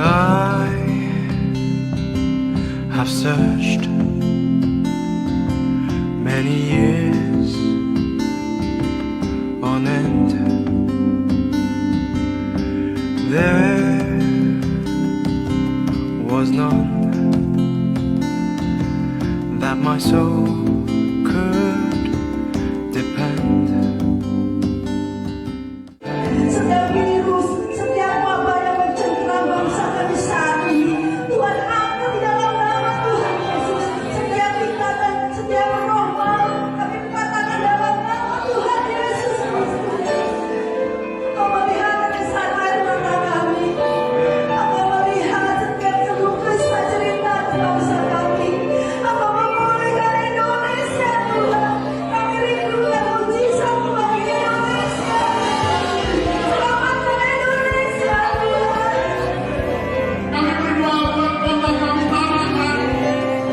I have searched many years on end. There was none that my soul could depend. Setiap virus, setiap wabah yang mencengkram bangsa kami saat ini, Tuhan angkat di dalam nama Tuhan Yesus. Setiap ikatan, setiap rombongan kami katakan dalam nama Tuhan Yesus Kristus. Engkau melihat keresahan air mata kami. Engkau melihat setiap seluruh kisah cerita bangsa kami. Engkau memulihkan Indonesia Tuhan. Kami rindukan mujizat bagi Indonesia. Selamatkan Indonesia Tuhan. Kami berdoa buat kota kami tanahkan.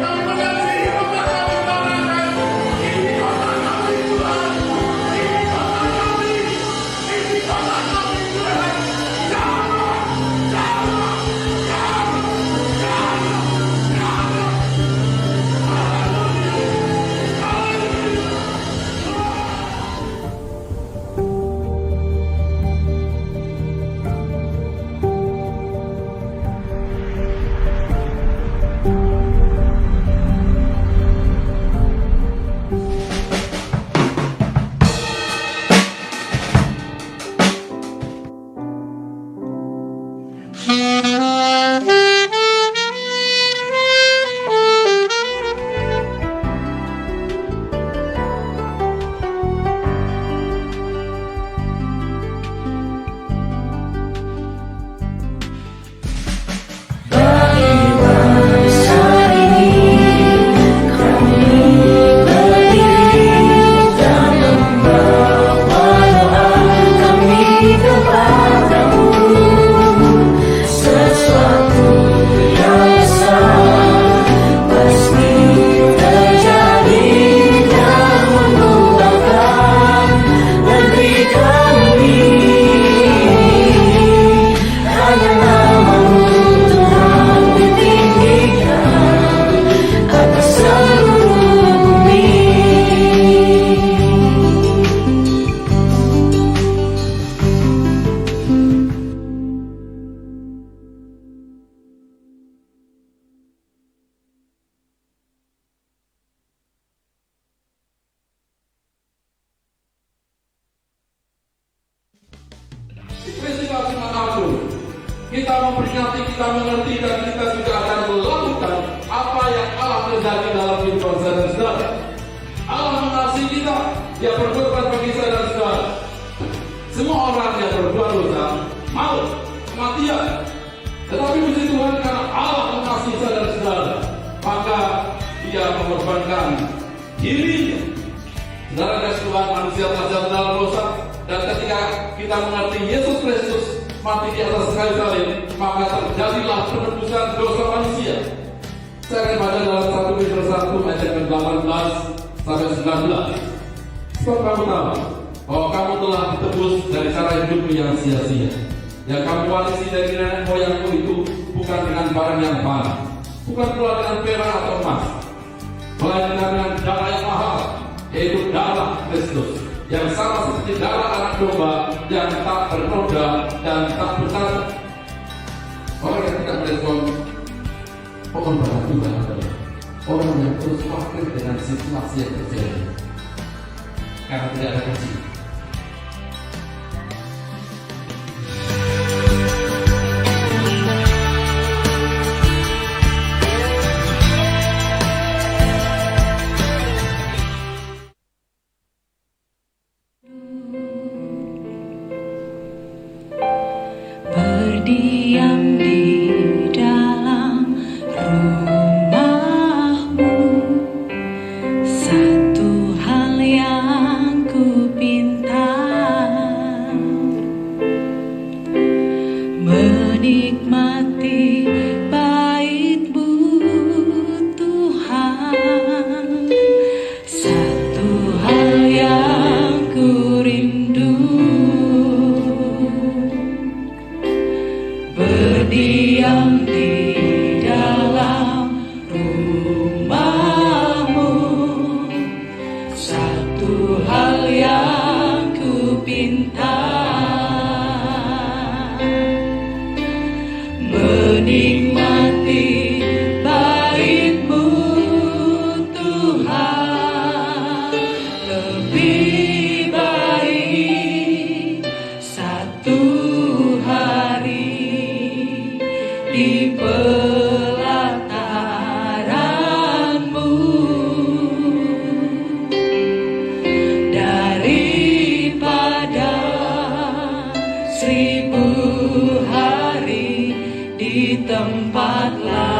Kami mengasihi kota kami tanahkan. Ini kota kami Tuhan. Ini kota kami. Ini kota kami Tuhan. Jangan, jangan, jangan, jangan, jangan. Di festival Simanapun, kita memperingati, kita mengerti, dan kita juga akan melakukan apa yang Allah terjadi dalam kehidupan saudara-saudara. Allah mengasihi kita, Dia berkorban bagi saudara-saudara. Semua orang yang berbuat dosa mau kematian, tetapi puji Tuhan karena Allah mengasihi saudara-saudara, maka Dia mengorbankan dirinya. Saudara dan Tuhan, manusia telah jatuh dalam dosa, dan ketika kita mengerti Yesus Kristus mati di atas kayu salib, maka terjadilah penebusan dosa manusia. Saya akan baca dalam 1 Petrus 1 ayat 18 sampai 19. Sebab kamu tahu bahwa kamu telah ditebus dari cara hidupmu yang sia-sia, yang kamu warisi dari nenek moyangmu itu bukan dengan barang yang mahal, bukan pula dengan perak atau emas, melainkan dengan darah yang mahal, yaitu darah Kristus, yang sama seperti darah anak domba yang tak bernoda dan tak bercacat. Orang yang tidak merespon pengorbanan Tuhan adalah orang yang terus khawatir dengan situasi yang terjadi karena tidak ada kasih. Berdiam di dalam rumahmu, satu hal yang ku pinta, menikmati bait-Mu Tuhan, satu hal yang ku rindu. berdiam di dalam rumahmu. Satu hal yang ku pinta, menikmati bait-Mu Tuhan. Lebih baik satu hari di pelataran-Mu daripada 1000 hari di tempat lain.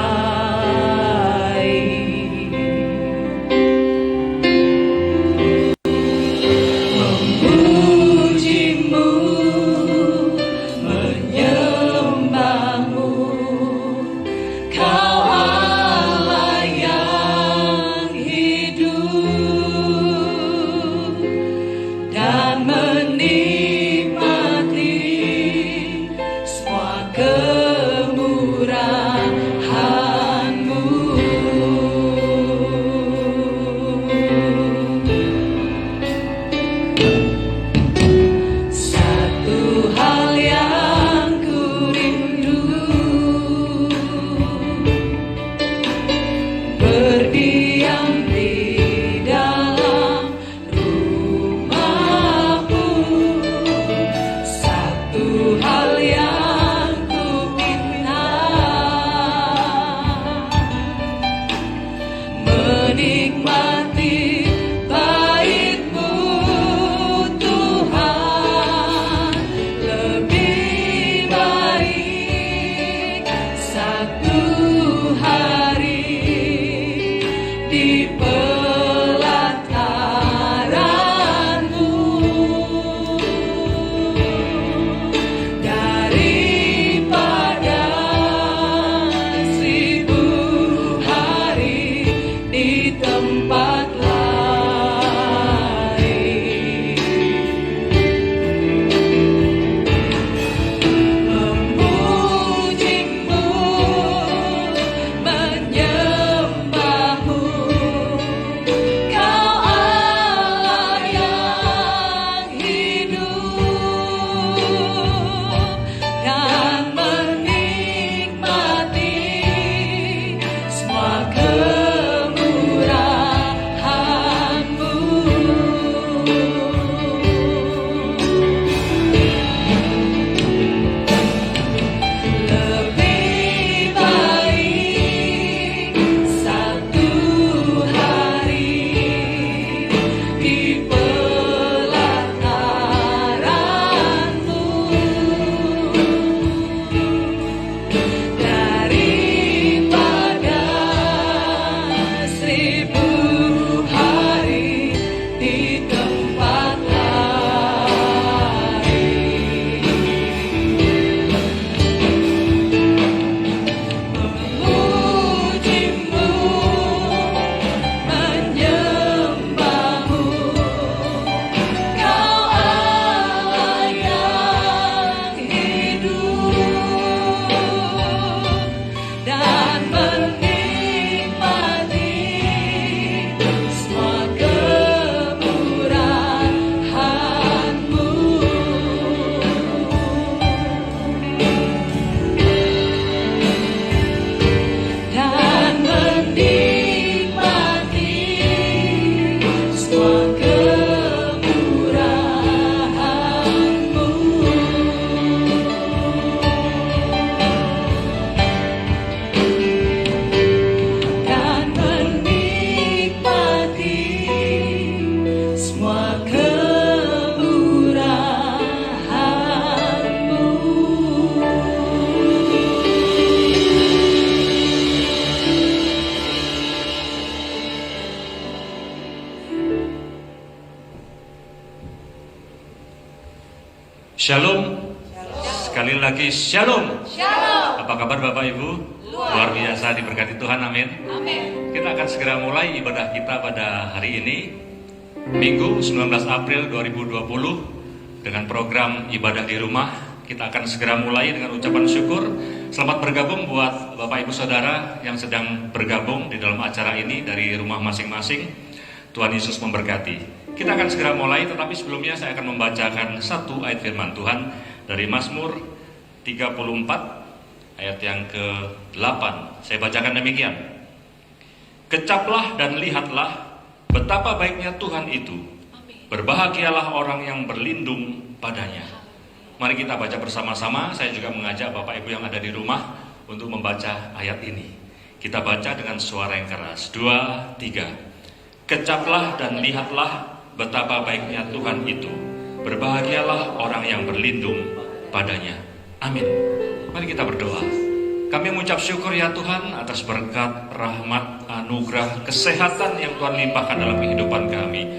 Memuji-Mu, menyembah-Mu, Kau Allah yang hidup, dan menikmati semua kemurahan-Mu. Satu hal yang ku rindu, berdiam di dalam rumah-Mu. Satu hal yang ku pinta, menikmati bait-Mu Tuhan. Lebih baik satu hari di pelataran-Mu daripada 1000 hari di tempat lain. Memuji-Mu, menyembah-Mu, Kau Allah yang hidup, dan menikmati semua kemurahan-Mu. Lebih baik satu hari di pelataran-Mu daripada 1000 hari di tempat lain. Memuji-Mu, menyembah-Mu, Kau Allah yang hidup, dan menikmati semua kemurahan-Mu. Dan menikmati semua kemurahan-Mu. Dan menikmati semua Shalom. Sekali lagi shalom. Apa kabar Bapak Ibu? Luar biasa, diberkati Tuhan, amin. Kita akan segera mulai ibadah kita pada hari ini, Minggu 19 April 2020, dengan program ibadah di rumah. Kita akan segera mulai dengan ucapan syukur Selamat bergabung buat Bapak Ibu Saudara yang sedang bergabung di dalam acara ini dari rumah masing-masing. Tuhan Yesus memberkati. Kita akan segera mulai, tetapi sebelumnya saya akan membacakan satu ayat firman Tuhan dari Mazmur 34 ayat yang ke-8. Saya bacakan demikian. Kecaplah dan lihatlah betapa baiknya Tuhan itu. Berbahagialah orang yang berlindung padanya. Mari kita baca bersama-sama. Saya juga mengajak Bapak Ibu yang ada di rumah untuk membaca ayat ini. Kita baca dengan suara yang keras. 2, 3. Kecaplah dan lihatlah betapa baiknya Tuhan itu. Berbahagialah orang yang berlindung padanya. Amin. Mari kita berdoa. Kami mengucap syukur ya Tuhan atas berkat, rahmat, anugerah, kesehatan yang Tuhan limpahkan dalam kehidupan kami.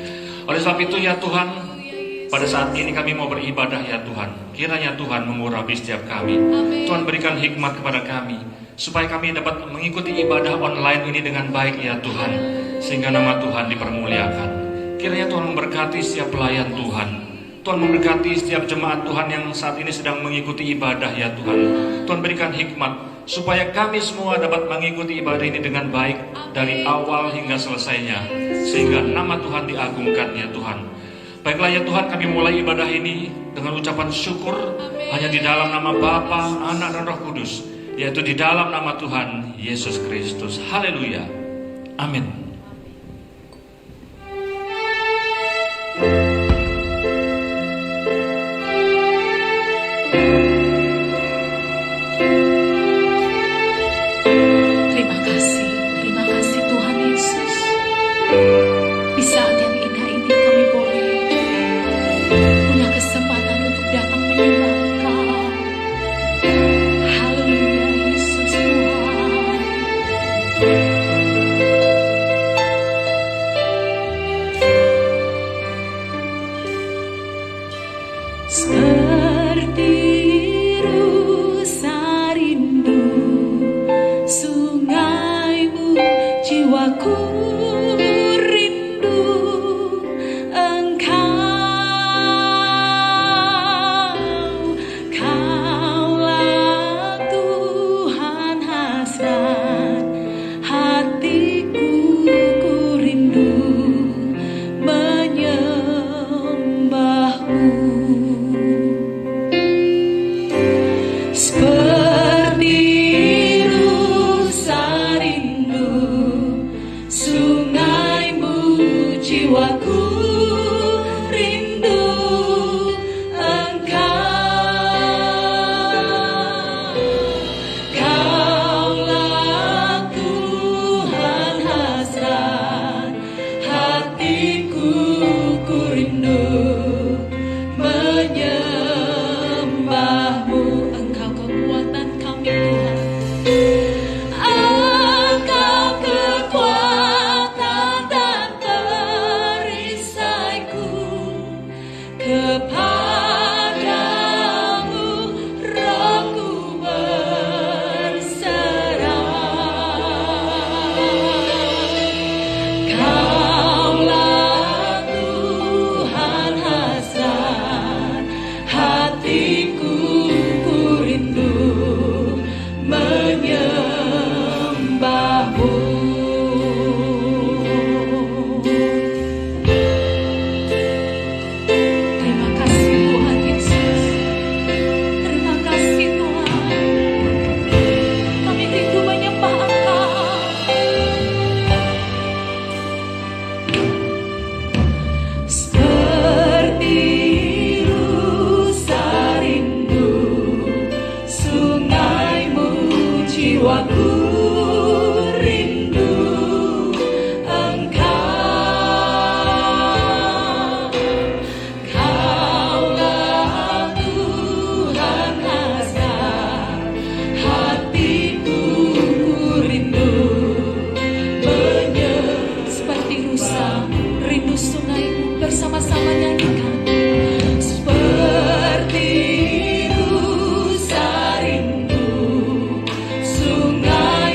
Oleh sebab itu ya Tuhan, pada saat ini kami mau beribadah ya Tuhan. Kiranya Tuhan mengurapi setiap kami. Tuhan berikan hikmat kepada kami, supaya kami dapat mengikuti ibadah online ini dengan baik ya Tuhan. Sehingga nama Tuhan dipermuliakan. Kiranya Tuhan memberkati setiap pelayan Tuhan. Tuhan memberkati setiap jemaat Tuhan yang saat ini sedang mengikuti ibadah ya Tuhan. Tuhan berikan hikmat, supaya kami semua dapat mengikuti ibadah ini dengan baik dari awal hingga selesainya. Sehingga nama Tuhan diagungkan ya Tuhan. Baiklah ya Tuhan, kami mulai ibadah ini dengan ucapan syukur hanya di dalam nama Bapa, Anak dan Roh Kudus, yaitu di dalam nama Tuhan Yesus Kristus. Haleluya. Amin. Terima kasih Tuhan Yesus. Di saat yang indah ini kami boleh punya kesempatan untuk datang menyembah Engkau. Haleluya Yesus Tuhan. Seperti rusa rindu sungaimu, jiwaku rindu Engkau. Kaulah Tuhan hasrat hatiku, ku rindu menyembahmu. Seperti rusa rindu sungaimu, jiwaku rindu Engkau. Kaulah Tuhan hasrat hatiku, ku rindu menyembahmu. Engkau kekuatan kami Tuhan. Engkau kekuatan dan perisaiku. Kepadamu rohku berserah. Kaulah Tuhan hasrat hatiku, ku rindu menyembahmu. Terima kasih Tuhan Yesus. Terima kasih Tuhan. Kami rindu menyembah Engkau. Seperti rusa rindu sungaimu, jiwaku rindu Engkau. Kaulah Tuhan hasrat hatiku, ku rindu seperti rusa rindu sungaimu. Bersama-sama nyanyikan. Seperti rusa rindu sungai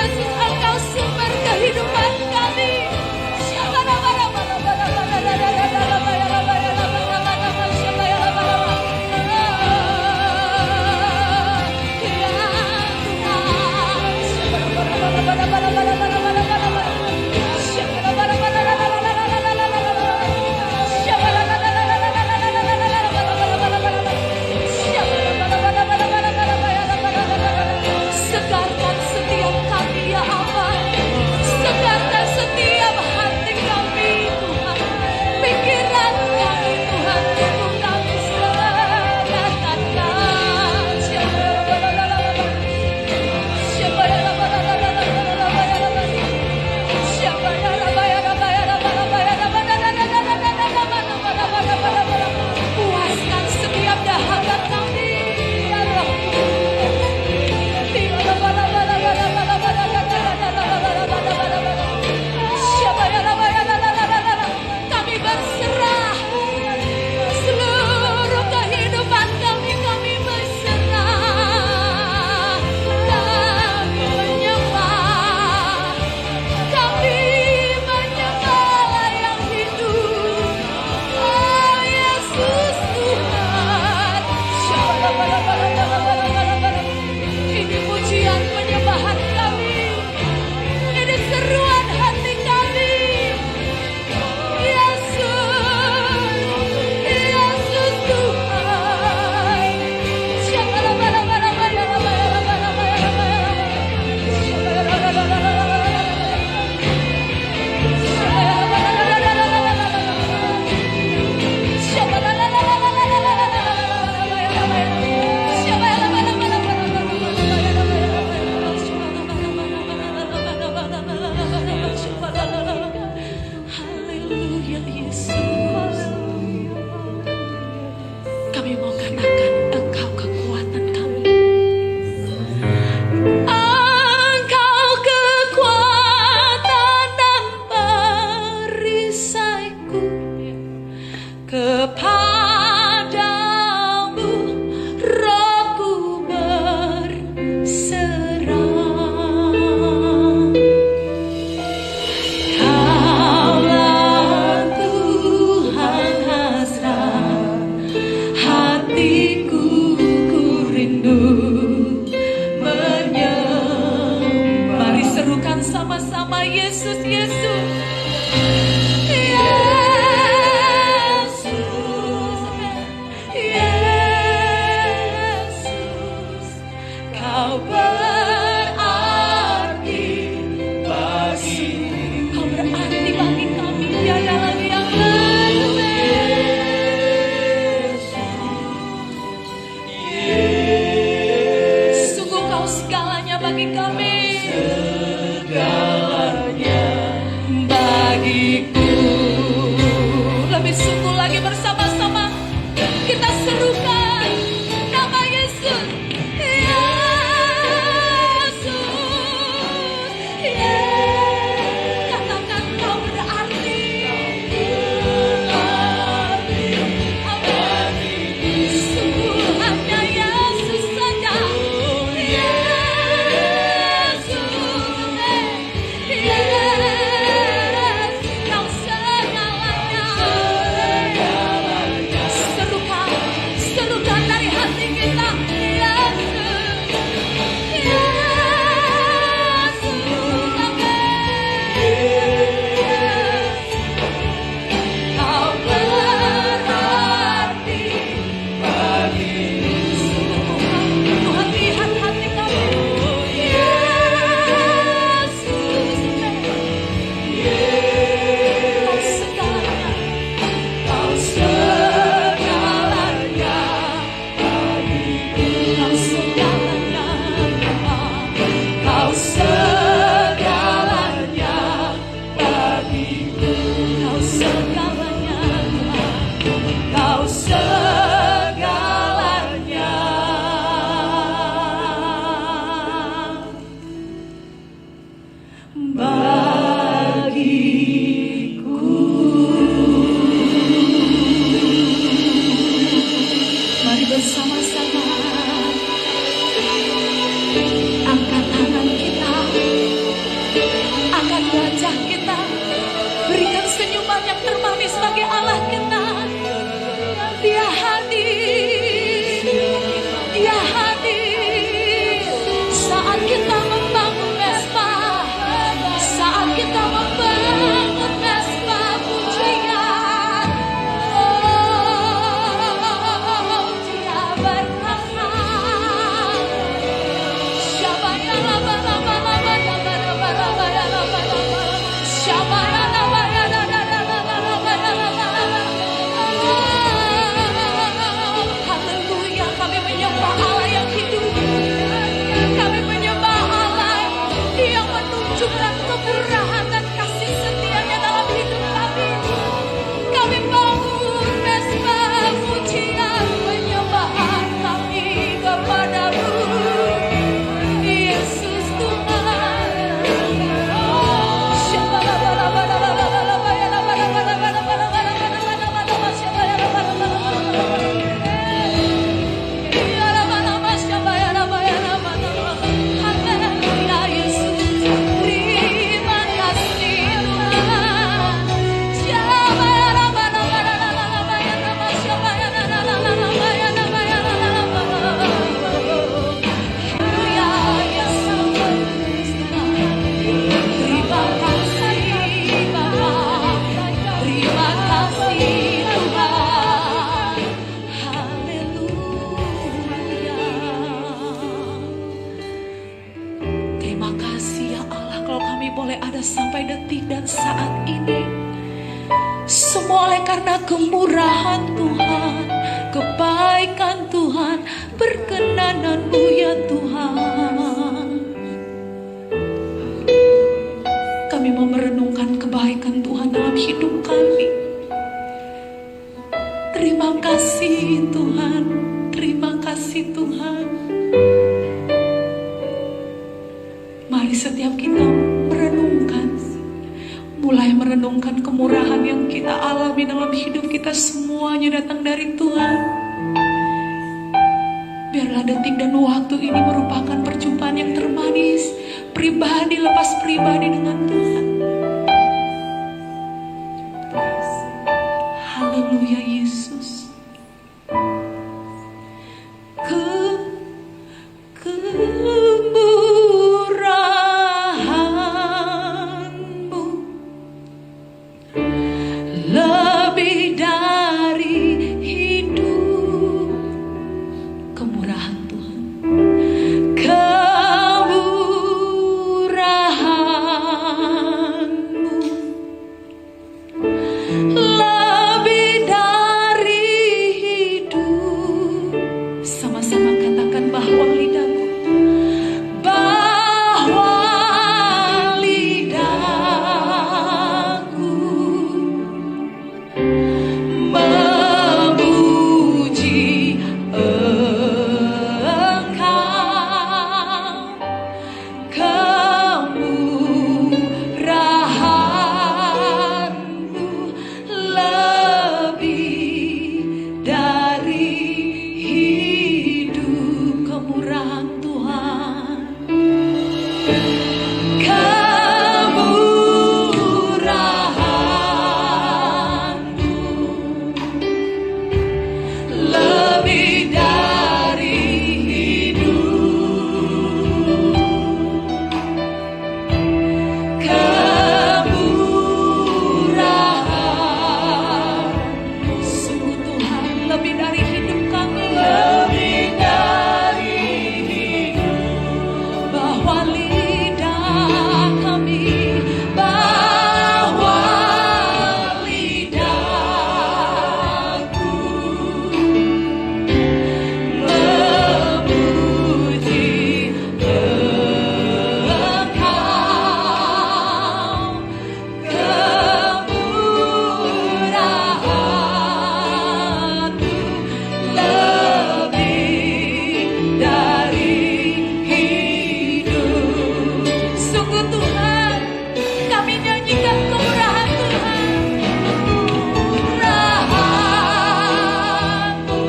Yesus, Engkau sumber kehidupan kami. Segarkan setiap kami ya Allah. Segarkan setiap hati kami Tuhan. Pikiran kami Tuhan, tubuh kami serahkan puaskan setiap dahaga kami ya Roh. Kami berserah seluruh kehidupan kami berserah. Kami menyembah yang hidup. Oh Yesus Tuhan. Ini pujian penyembahan kami. Ini seruan hati kami. Yesus, Yesus Tuhan. Haleluya Yesus. Kami mau katakan Engkau kekuatan kami. Engkau kekuatan dan perisaiku. Kepadamu rohku berserah. Kaulah Tuhan hasrat hatiku, ku rindu menyembah. Mari serukan sama-sama Yesus, Yesus. Yesus, Kau berarti bagi kami, tiada lagi yang lebih. Sungguh Kau segalanya bagi kami. Segalanya bagiku. Lebih sungguh lagi bersama-sama kita serukan nama Yesus. Yesus, katakan Kau berarti. Sungguh hanya Yesus saja. Yesus, Kau segalanya. Serukan dari hati kita. Kau berarti bagi Tuhan, lihat hati kami. Yesus, Kau segalanya bagiku. Kau segalanya, Kau segalanya bagiku. Kau segalanya, Kau segalanya bagiku. Mari bersama-sama angkat tangan kita. wajah kita. Berikan senyuman yang termanis bagi Allah kita. Dia hadir, Dia hadir. Saat kita membangun mesbah, saat kita membangun mesbah pujian, oh Dia berkata, Syabaya laba laba laba laba laba laba laba laba, Syabaya laba ya laba laba laba laba laba. Haleluya, kami menyembah Allah yang hidup. Kami menyembah Allah yang menunjukkan kemurahan dan kasih setia-Nya dalam hidup kami. Kami bangun mesbah pujian penyembahan kami kepadamu, Yesus Tuhan. Haleluya Yesus, terima kasih Tuhan. Haleluya Yesus, terima kasih Bapa, terima kasih Tuhan. Haleluya. Terima kasih ya Allah, kalau kami boleh ada sampai detik dan saat ini. Semua oleh karena kemurahan Tuhan, kebaikan Tuhan, perkenanan-Mu ya Tuhan. Kami mau merenungkan kebaikan Tuhan dalam hidup kami. Terima kasih Tuhan, terima kasih Tuhan. Mari setiap kita merenungkan, mulai merenungkan kemurahan yang kita alami dalam hidup kita, semuanya datang dari Tuhan. Biarlah detik dan waktu ini merupakan perjumpaan yang termanis, pribadi lepas pribadi dengan Tuhan. Haleluya Yesus. Kemurahan-Mu lebih dari hidup. Kemurahan Tuhan, kemurahan-Mu lebih dari hidup. Sama-sama katakan bahwa lidahmu, bahwa lidahku memuji Engkau. Kemurahan-Mu lebih dari hidup. Kemurahan Tuhan, kemurahan-Mu lebih dari hidup. Kemurahan, sungguh Tuhan lebih dari hidup kami, lebih dari hidup. Bahwa lidah kami, bahwa lidahku memuji Engkau. Kemurahan-Mu lebih dari hidup. Sungguh Tuhan, kami nyanyikan kemurahan Tuhan. Kemurahan-Mu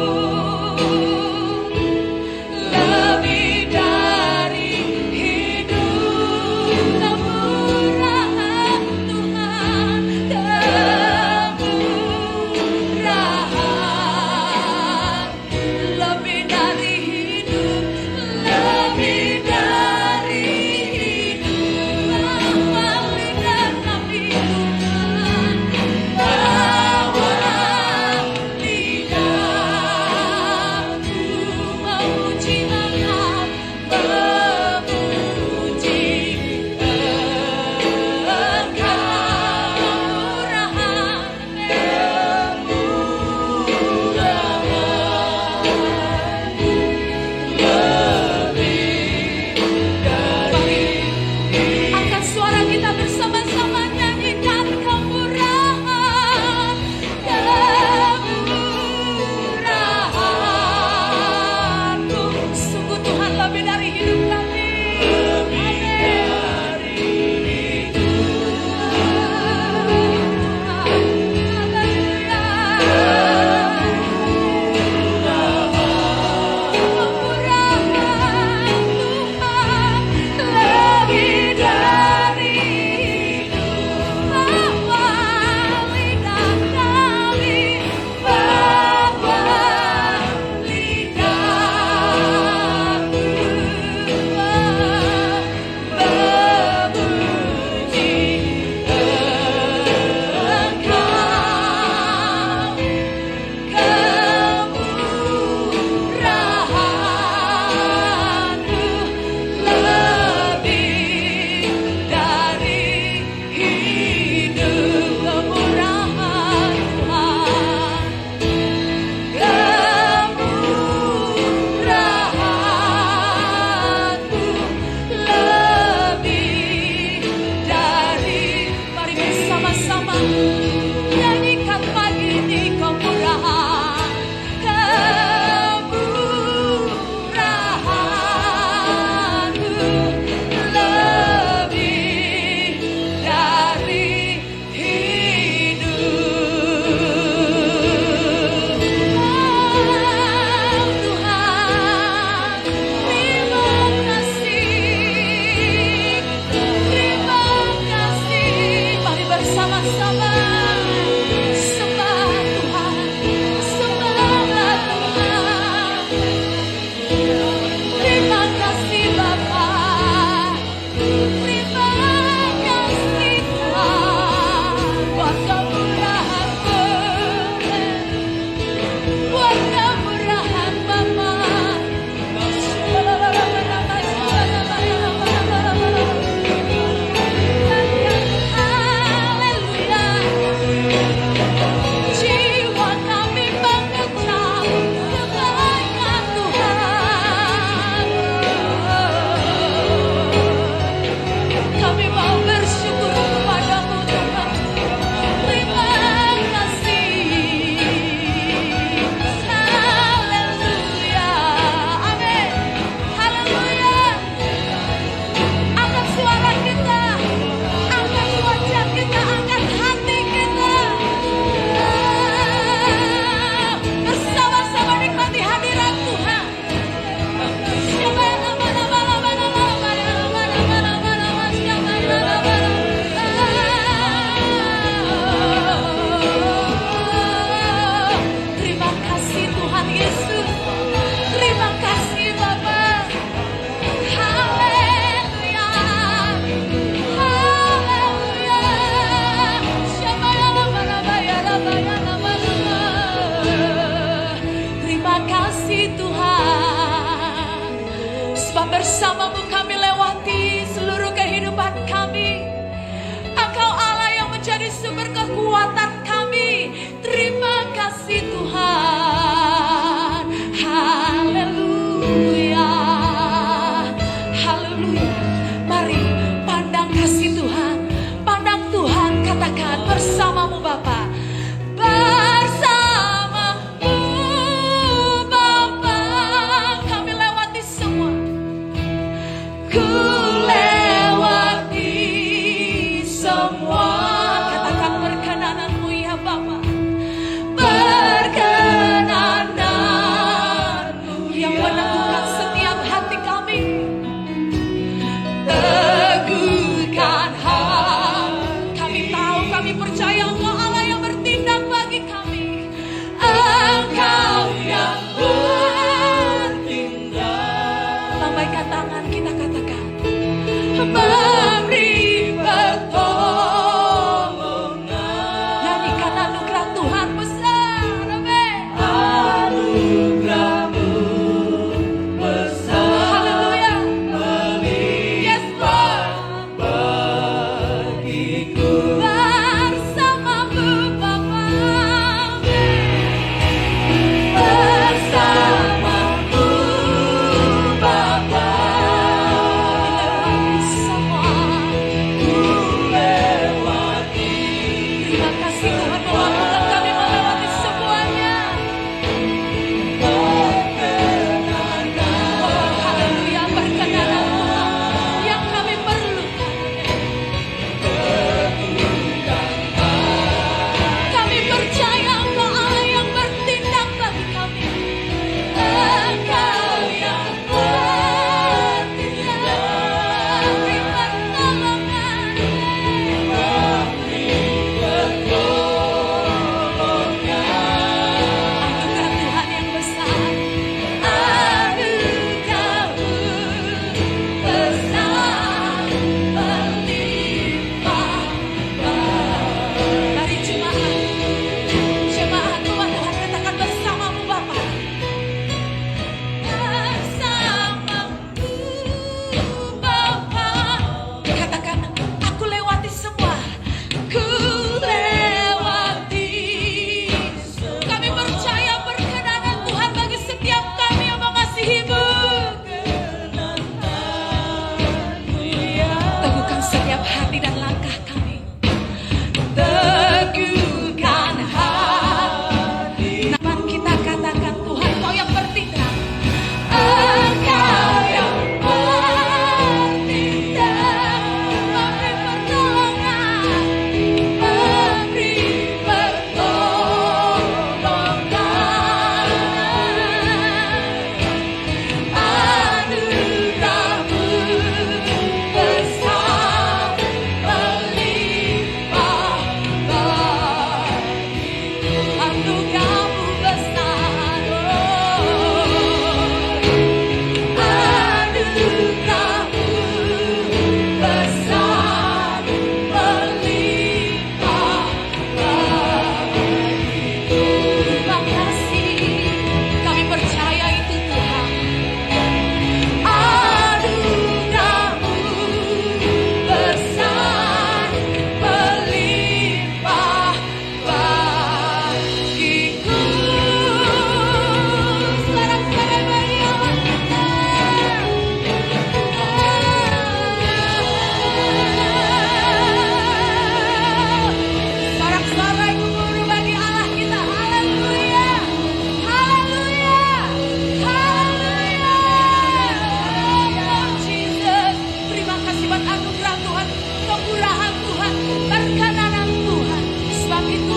lebih dari hidup. Kemurahan-Mu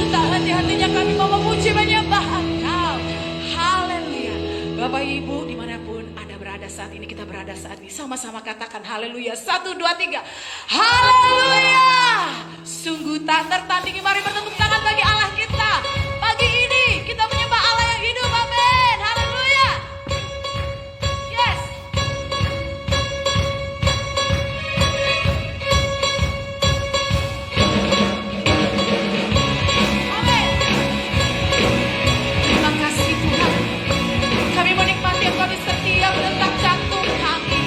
tak henti-hentinya kami mau memuji menyembah Engkau. Haleluya. Bapak Ibu dimanapun Anda berada saat ini, kita berada saat ini, sama-sama katakan haleluya. 1, 2, 3. Haleluya. Sungguh tak tertandingi. Mari bertepuk tangan bagi Allah kita. Pagi ini kita menyembah Allah yang hidup. Amin. Haleluya. Yes. Amin. Terima kasih Tuhan. Kami menikmati Engkau di setiap detak jantung kami.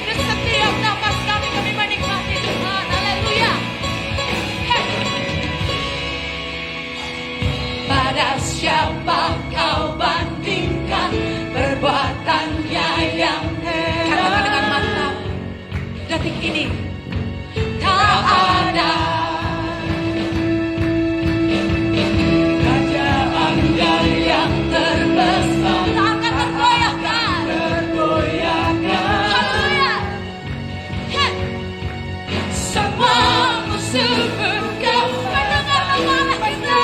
Di setiap nafas kami menikmati Tuhan. Haleluya. Hey. Pada siapa kau bandingkan perbuatannya yang hebat? Katakan dengan mantap. Detik ini tak ada kerajaan yang terbesar, tak akan tergoyahkan. Haleluya. Hey. Semua musuh berkau mendengar amanah kita.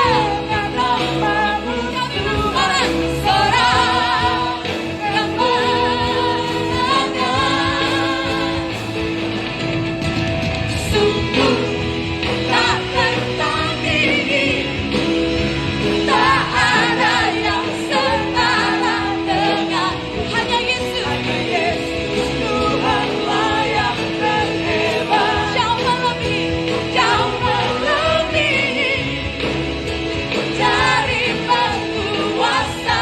Kami mengulang sorak kemenangan. Sungguh tak tertandingi, tak ada yang setara dengan hanya Yesus. Tuhanlah yang terhebat. Jauh melebihi dari penguasa.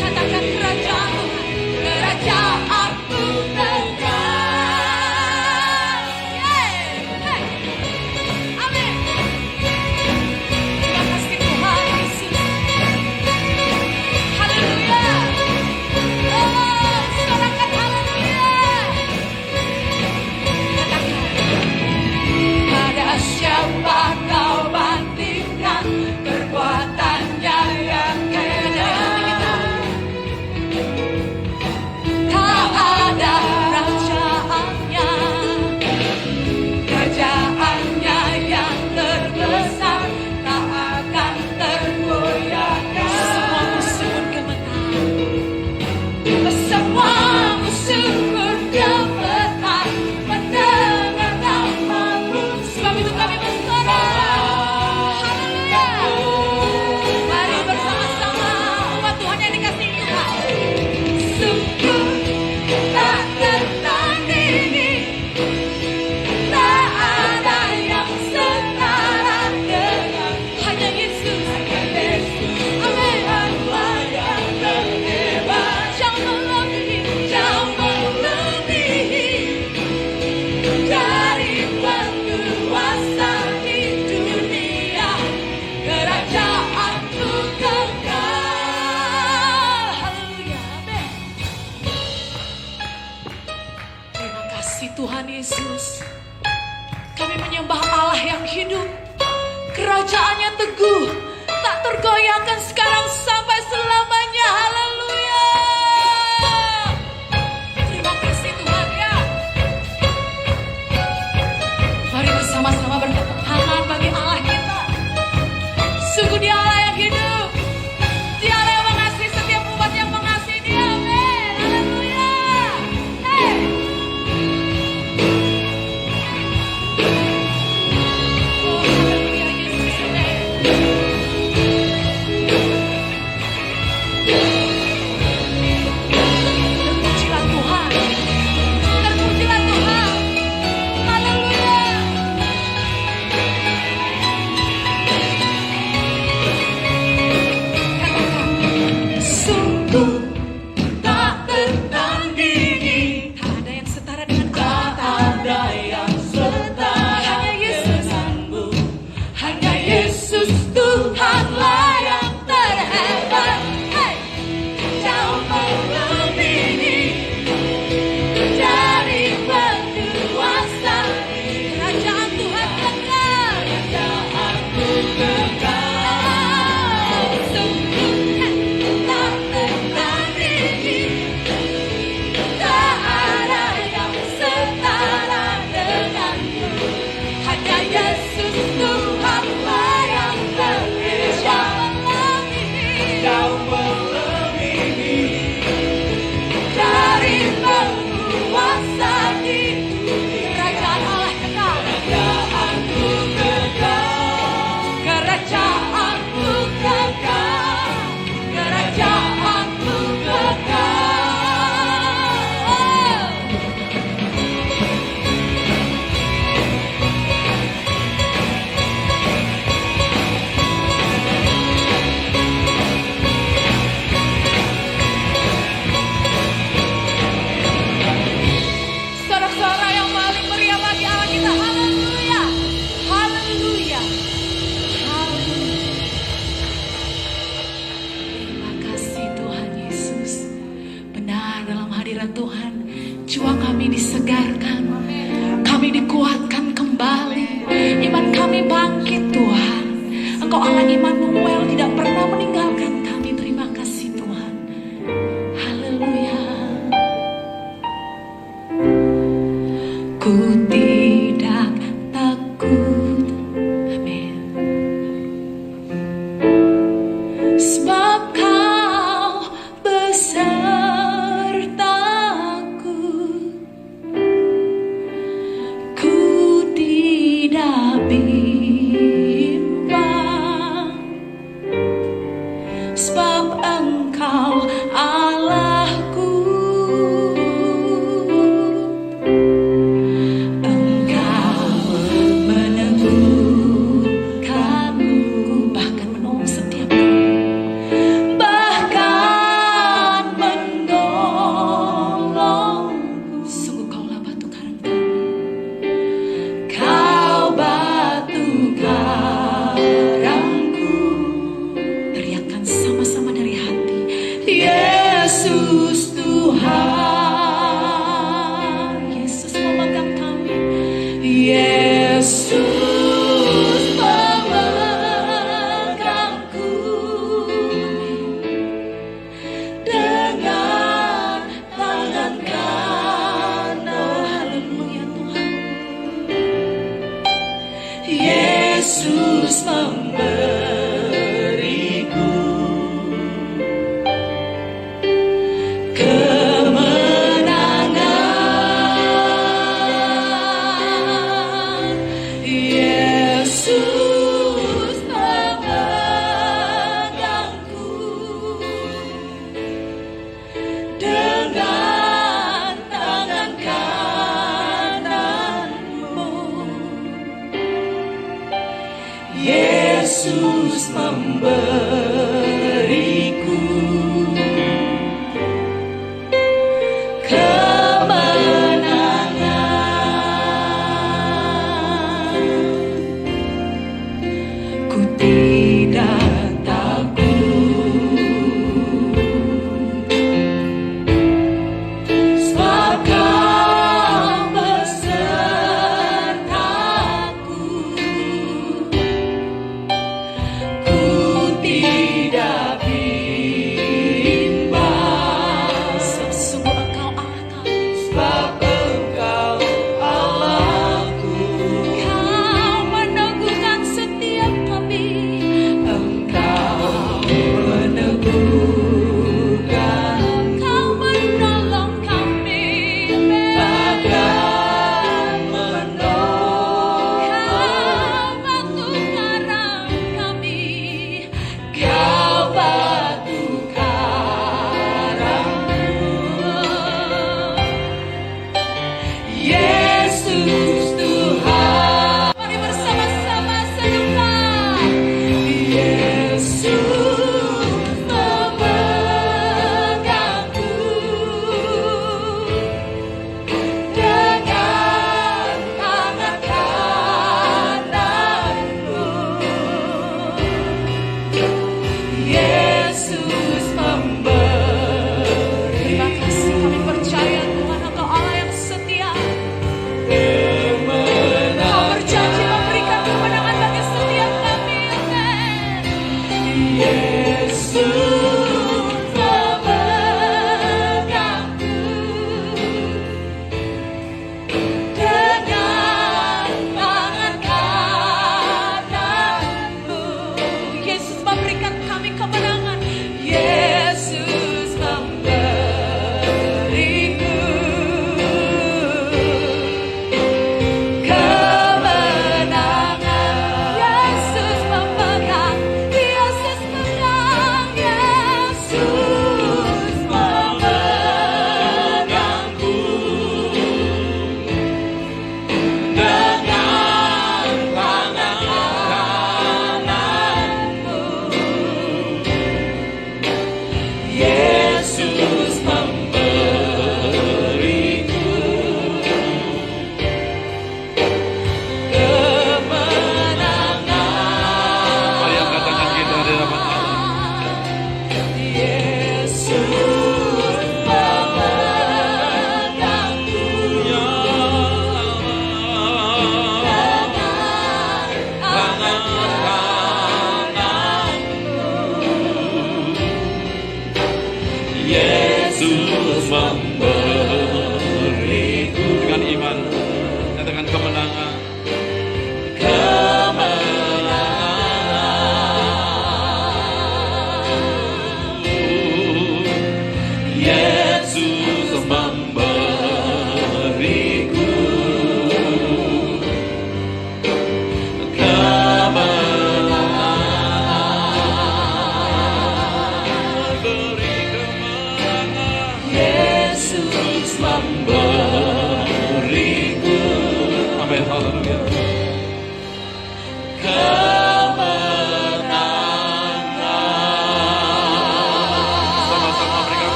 Katakan kerajaan Tuhan, kerajaanku kekal. Hey. Amin. Terima kasih Tuhan Yesus. Haleluya. Oh, sorakan haleluya. Katakan, pada siapa kau bandingkan perbuatannya yang hebat? Tak ada kerajaannya yang terbesar, tak akan tergoyahkan. Semua musuh pun gemetar. Semua musuh pun gemetar mendengar namamu. Sebab itu kami bersorak. Haleluya. Mari bersama-sama umat Tuhan yang dikasihi Tuhan. Sungguh tak tertandingi, tak ada yang setara dengan hanya Yesus. Amin. yang terhebat. Jauh melebihi dari penguasa di dunia. Kerajaanku kekal. Haleluya. Amin. Terima kasih Tuhan Yesus. Kami menyembah Allah yang hidup. Kerajaannya teguh, tak tergoyahkan sekarang sampai selamanya. Haleluya. Terima kasih Tuhan ya. Mari bersama-sama bertepuk tangan bagi Allah kita. Sungguh Dia Allah yang hidup. Dia Allah yang mengasihi setiap umat yang mengasihi Dia. Amin. Haleluya. Hey. Oh, haleluya Yesus. Amin. Allah Immanuel tidak pernah meninggalkan kami. Terima kasih Tuhan. Haleluya. Ku tidak takut. Amin. Sebab Kau besertaku. Ku tidak bimbang. Sebab Engkau Allahku. Engkau meneguhkanku, bahkan menolong setiap bahkan menolongku. Sungguh Kaulah batu karang kami. Kau batu karangku. Teriakan sama-sama dari hati. Yesus Tuhan. Yesus memegang kami. Yesus memegangku. Dengan tangan kanan. Haleluya Tuhan. Yesus memberiku kemenangan. Yesus memegangku dengan tangan kananmu. Yesus memberiku kemenangan. Ku tidak takut. Sebab Kau besertaku. Ku tidak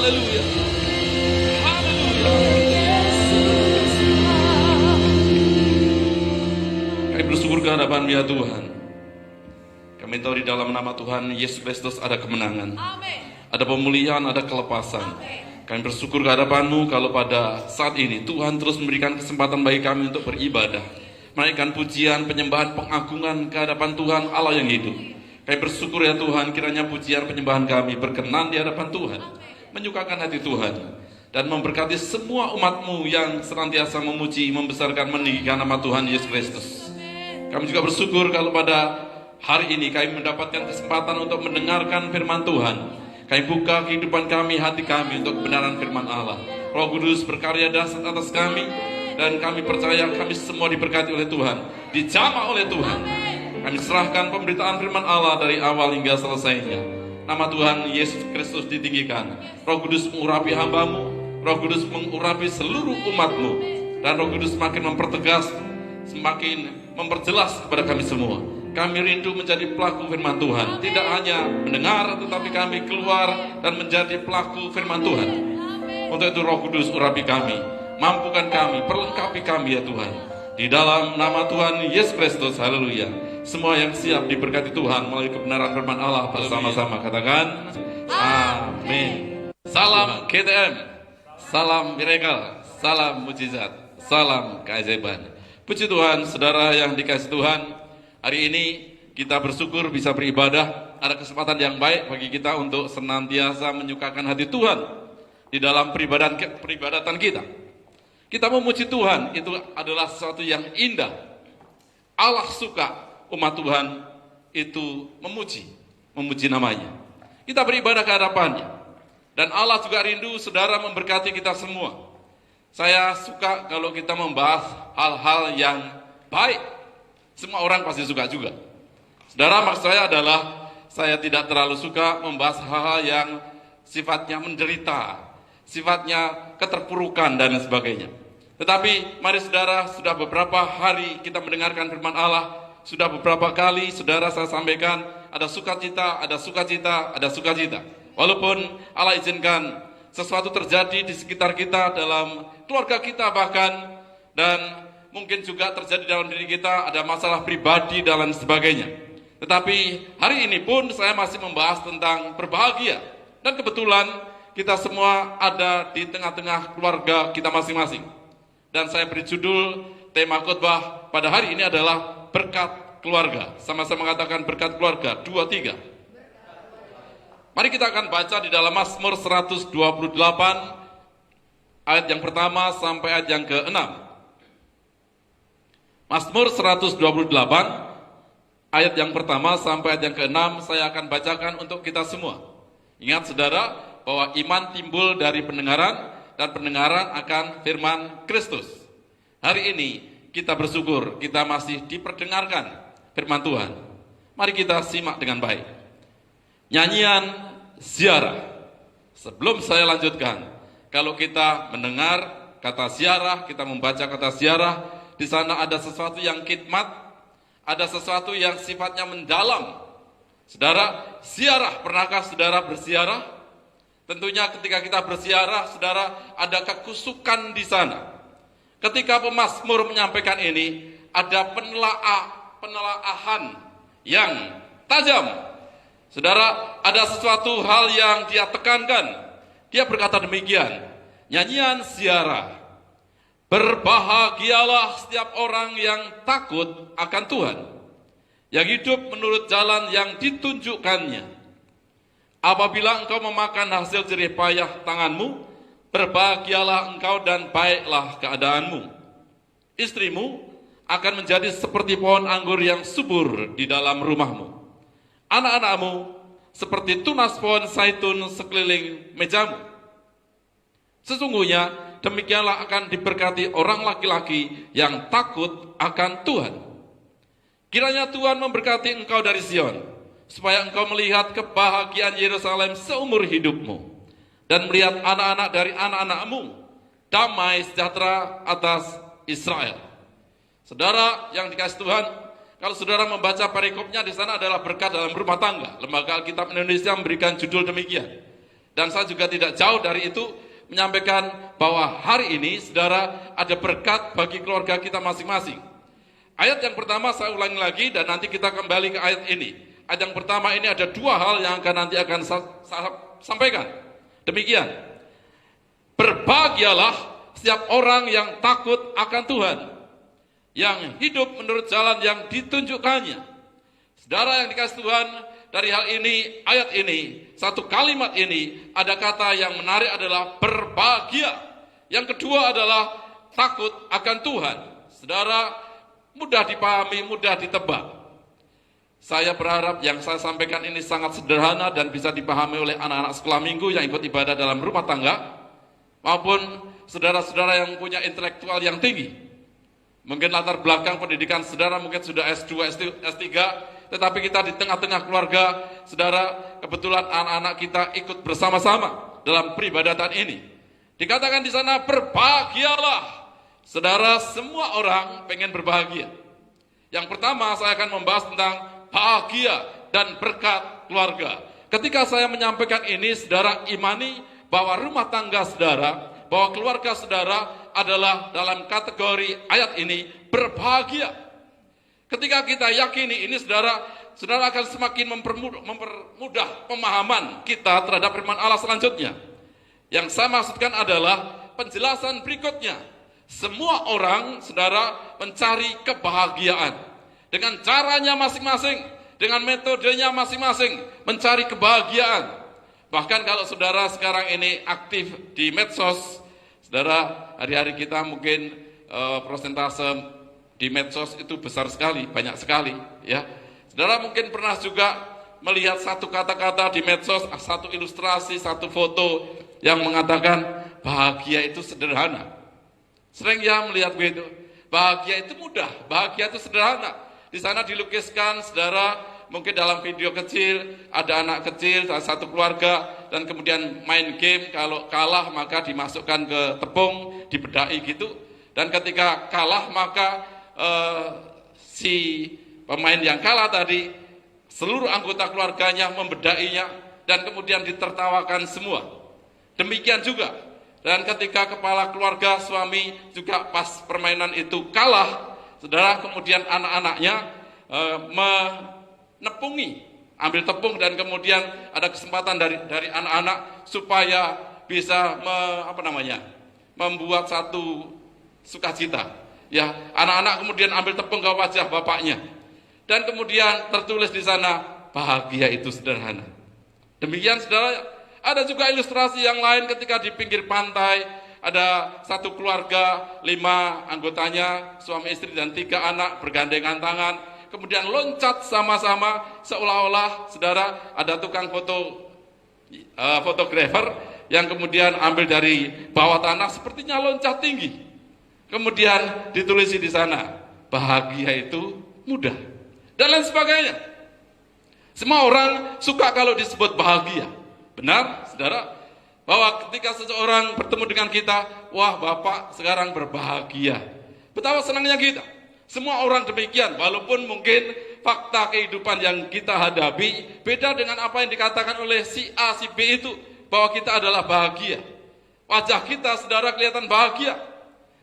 Haleluya. Haleluya. Kami bersyukur ke hadapan ya Tuhan. Kami tahu di dalam nama Tuhan Yesus Kristus ada kemenangan. Ada pemulihan, ada kelepasan. Kami bersyukur ke hadapan-Mu kalau pada saat ini Tuhan terus memberikan kesempatan bagi kami untuk beribadah, menaikkan pujian, penyembahan, pengagungan ke hadapan Tuhan Allah yang hidup. Kami bersyukur ya Tuhan, kiranya pujian penyembahan kami berkenan di hadapan Tuhan, menyukakan hati Tuhan, dan memberkati semua umat-Mu yang senantiasa memuji, membesarkan, meninggikan nama Tuhan Yesus Kristus. Kami juga bersyukur kalau pada hari ini kami mendapatkan kesempatan untuk mendengarkan firman Tuhan. Kami buka kehidupan kami, hati kami untuk kebenaran firman Allah. Roh Kudus berkarya dahsyat atas kami, dan kami percaya kami semua diberkati oleh Tuhan, dijamah oleh Tuhan. Kami serahkan pemberitaan firman Allah dari awal hingga selesainya. Nama Tuhan Yesus Kristus ditinggikan. Roh Kudus mengurapi hamba-Mu, Roh Kudus mengurapi seluruh umat-Mu, dan Roh Kudus semakin mempertegas, semakin memperjelas kepada kami semua. Kami rindu menjadi pelaku firman Tuhan, tidak hanya mendengar, tetapi kami keluar dan menjadi pelaku firman Tuhan. Untuk itu Roh Kudus urapi kami, mampukan kami, perlengkapi kami ya Tuhan. Di dalam nama Tuhan Yesus Kristus, haleluya. Semua yang siap diberkati Tuhan melalui kebenaran firman Allah bersama-sama. Katakan, amin. Salam GTM, salam miracle, salam mujizat, salam keajaiban. Puji Tuhan, saudara yang dikasihi Tuhan. Hari ini kita bersyukur bisa beribadah. Ada kesempatan yang baik bagi kita untuk senantiasa menyukakan hati Tuhan di dalam peribadatan kita. Kita memuji Tuhan, itu adalah sesuatu yang indah. Allah suka umat Tuhan itu memuji namanya. Kita beribadah ke hadapannya. Dan Allah juga rindu saudara memberkati kita semua. Saya suka kalau kita membahas hal-hal yang baik. Semua orang pasti suka juga. Saudara, maksud saya adalah saya tidak terlalu suka membahas hal-hal yang sifatnya menderita, sifatnya keterpurukan dan sebagainya. Tetapi mari saudara, sudah beberapa hari kita mendengarkan firman Allah, sudah beberapa kali saudara saya sampaikan ada sukacita, ada sukacita, ada sukacita. Walaupun Allah izinkan sesuatu terjadi di sekitar kita, dalam keluarga kita bahkan, dan mungkin juga terjadi dalam diri kita, ada masalah pribadi dan sebagainya. Tetapi hari ini pun saya masih membahas tentang berbahagia. Dan kebetulan kita semua ada di tengah-tengah keluarga kita masing-masing. Dan saya beri judul tema khotbah pada hari ini adalah berkat keluarga. Sama-sama katakan berkat keluarga, 2, 3. Mari kita akan baca di dalam Mazmur 128 ayat yang pertama sampai ayat yang ke-6. Mazmur 128 ayat yang pertama sampai ayat yang ke-6 saya akan bacakan untuk kita semua. Ingat saudara bahwa iman timbul dari pendengaran, dan pendengaran akan firman Kristus. Hari ini kita bersyukur kita masih diperdengarkan firman Tuhan. Mari kita simak dengan baik. Nyanyian ziarah. Sebelum saya lanjutkan, kalau kita mendengar kata ziarah, kita membaca kata ziarah, di sana ada sesuatu yang khidmat, ada sesuatu yang sifatnya mendalam. Saudara, ziarah, pernahkah saudara berziarah? Tentunya ketika kita berziarah, saudara, ada kekusukan di sana. Ketika pemazmur menyampaikan ini, ada penelaahan yang tajam. Saudara, ada sesuatu hal yang dia tekankan. Dia berkata demikian, nyanyian ziarah. Berbahagialah setiap orang yang takut akan Tuhan, yang hidup menurut jalan yang ditunjukkannya. Apabila engkau memakan hasil jerih payah tanganmu, berbahagialah engkau dan baiklah keadaanmu. Istrimu akan menjadi seperti pohon anggur yang subur di dalam rumahmu. Anak-anakmu seperti tunas pohon zaitun sekeliling mejamu. Sesungguhnya demikianlah akan diberkati orang laki-laki yang takut akan Tuhan. Kiranya Tuhan memberkati engkau dari Sion, supaya engkau melihat kebahagiaan Yerusalem seumur hidupmu, dan melihat anak-anak dari anak-anakmu, damai sejahtera atas Israel. Saudara yang dikasihi Tuhan, kalau saudara membaca perikopnya di sana adalah berkat dalam rumah tangga. Lembaga Alkitab Indonesia memberikan judul demikian. Dan saya juga tidak jauh dari itu menyampaikan bahwa hari ini, saudara, ada berkat bagi keluarga kita masing-masing. Ayat yang pertama saya ulangi lagi dan nanti kita kembali ke ayat ini. Ayat yang pertama ini ada dua hal yang nanti akan saya sampaikan. Demikian, berbahagialah setiap orang yang takut akan Tuhan, yang hidup menurut jalan yang ditunjukkannya. Saudara yang dikasih Tuhan, dari hal ini, ayat ini, satu kalimat ini, ada kata yang menarik adalah berbahagia. Yang kedua adalah takut akan Tuhan. Saudara, mudah dipahami, mudah ditebak. Saya berharap yang saya sampaikan ini sangat sederhana dan bisa dipahami oleh anak-anak sekolah minggu yang ikut ibadah dalam rumah tangga, maupun saudara-saudara yang punya intelektual yang tinggi. Mungkin latar belakang pendidikan saudara mungkin sudah S2, S3, tetapi kita di tengah-tengah keluarga, saudara, kebetulan anak-anak kita ikut bersama-sama dalam peribadatan ini. Dikatakan di sana, berbahagialah. Saudara, semua orang pengen berbahagia. Yang pertama, saya akan membahas tentang bahagia dan berkat keluarga. Ketika saya menyampaikan ini, saudara, imani bahwa rumah tangga saudara, bahwa keluarga saudara adalah dalam kategori ayat ini berbahagia. Ketika kita yakini ini, saudara akan semakin mempermudah pemahaman kita terhadap firman Allah selanjutnya. Yang saya maksudkan adalah penjelasan berikutnya. Semua orang, saudara, mencari kebahagiaan. Dengan caranya masing-masing, dengan metodenya masing-masing, mencari kebahagiaan. Bahkan kalau saudara sekarang ini aktif di medsos, saudara, hari-hari kita mungkin persentase di medsos itu besar sekali, banyak sekali, ya. Saudara mungkin pernah juga melihat satu kata-kata di medsos, satu ilustrasi, satu foto yang mengatakan bahagia itu sederhana. Sering ya melihat begitu. Bahagia itu mudah, bahagia itu sederhana. Di sana dilukiskan, saudara, mungkin dalam video kecil ada anak kecil satu keluarga dan kemudian main game, kalau kalah maka dimasukkan ke tepung, dibedai gitu. Dan ketika kalah maka si pemain yang kalah tadi, seluruh anggota keluarganya membedainya dan kemudian ditertawakan semua. Demikian juga, dan ketika kepala keluarga suami juga pas permainan itu kalah, saudara, kemudian anak-anaknya menepungi, ambil tepung dan kemudian ada kesempatan dari anak-anak supaya bisa membuat satu sukacita. Ya, anak-anak kemudian ambil tepung ke wajah bapaknya. Dan kemudian tertulis di sana, bahagia itu sederhana. Demikian, saudara, ada juga ilustrasi yang lain ketika di pinggir pantai, ada satu keluarga, 5 anggotanya, suami istri dan 3 anak bergandengan tangan, kemudian loncat sama-sama, seolah-olah, saudara, ada tukang fotografer yang kemudian ambil dari bawah tanah, sepertinya loncat tinggi. Kemudian ditulis di sana, bahagia itu mudah, dan lain sebagainya. Semua orang suka kalau disebut bahagia. Benar, saudara, bahwa ketika seseorang bertemu dengan kita, wah, Bapak sekarang berbahagia. Betapa senangnya kita. Semua orang demikian, walaupun mungkin fakta kehidupan yang kita hadapi beda dengan apa yang dikatakan oleh si A, si B itu, bahwa kita adalah bahagia. Wajah kita, saudara, kelihatan bahagia.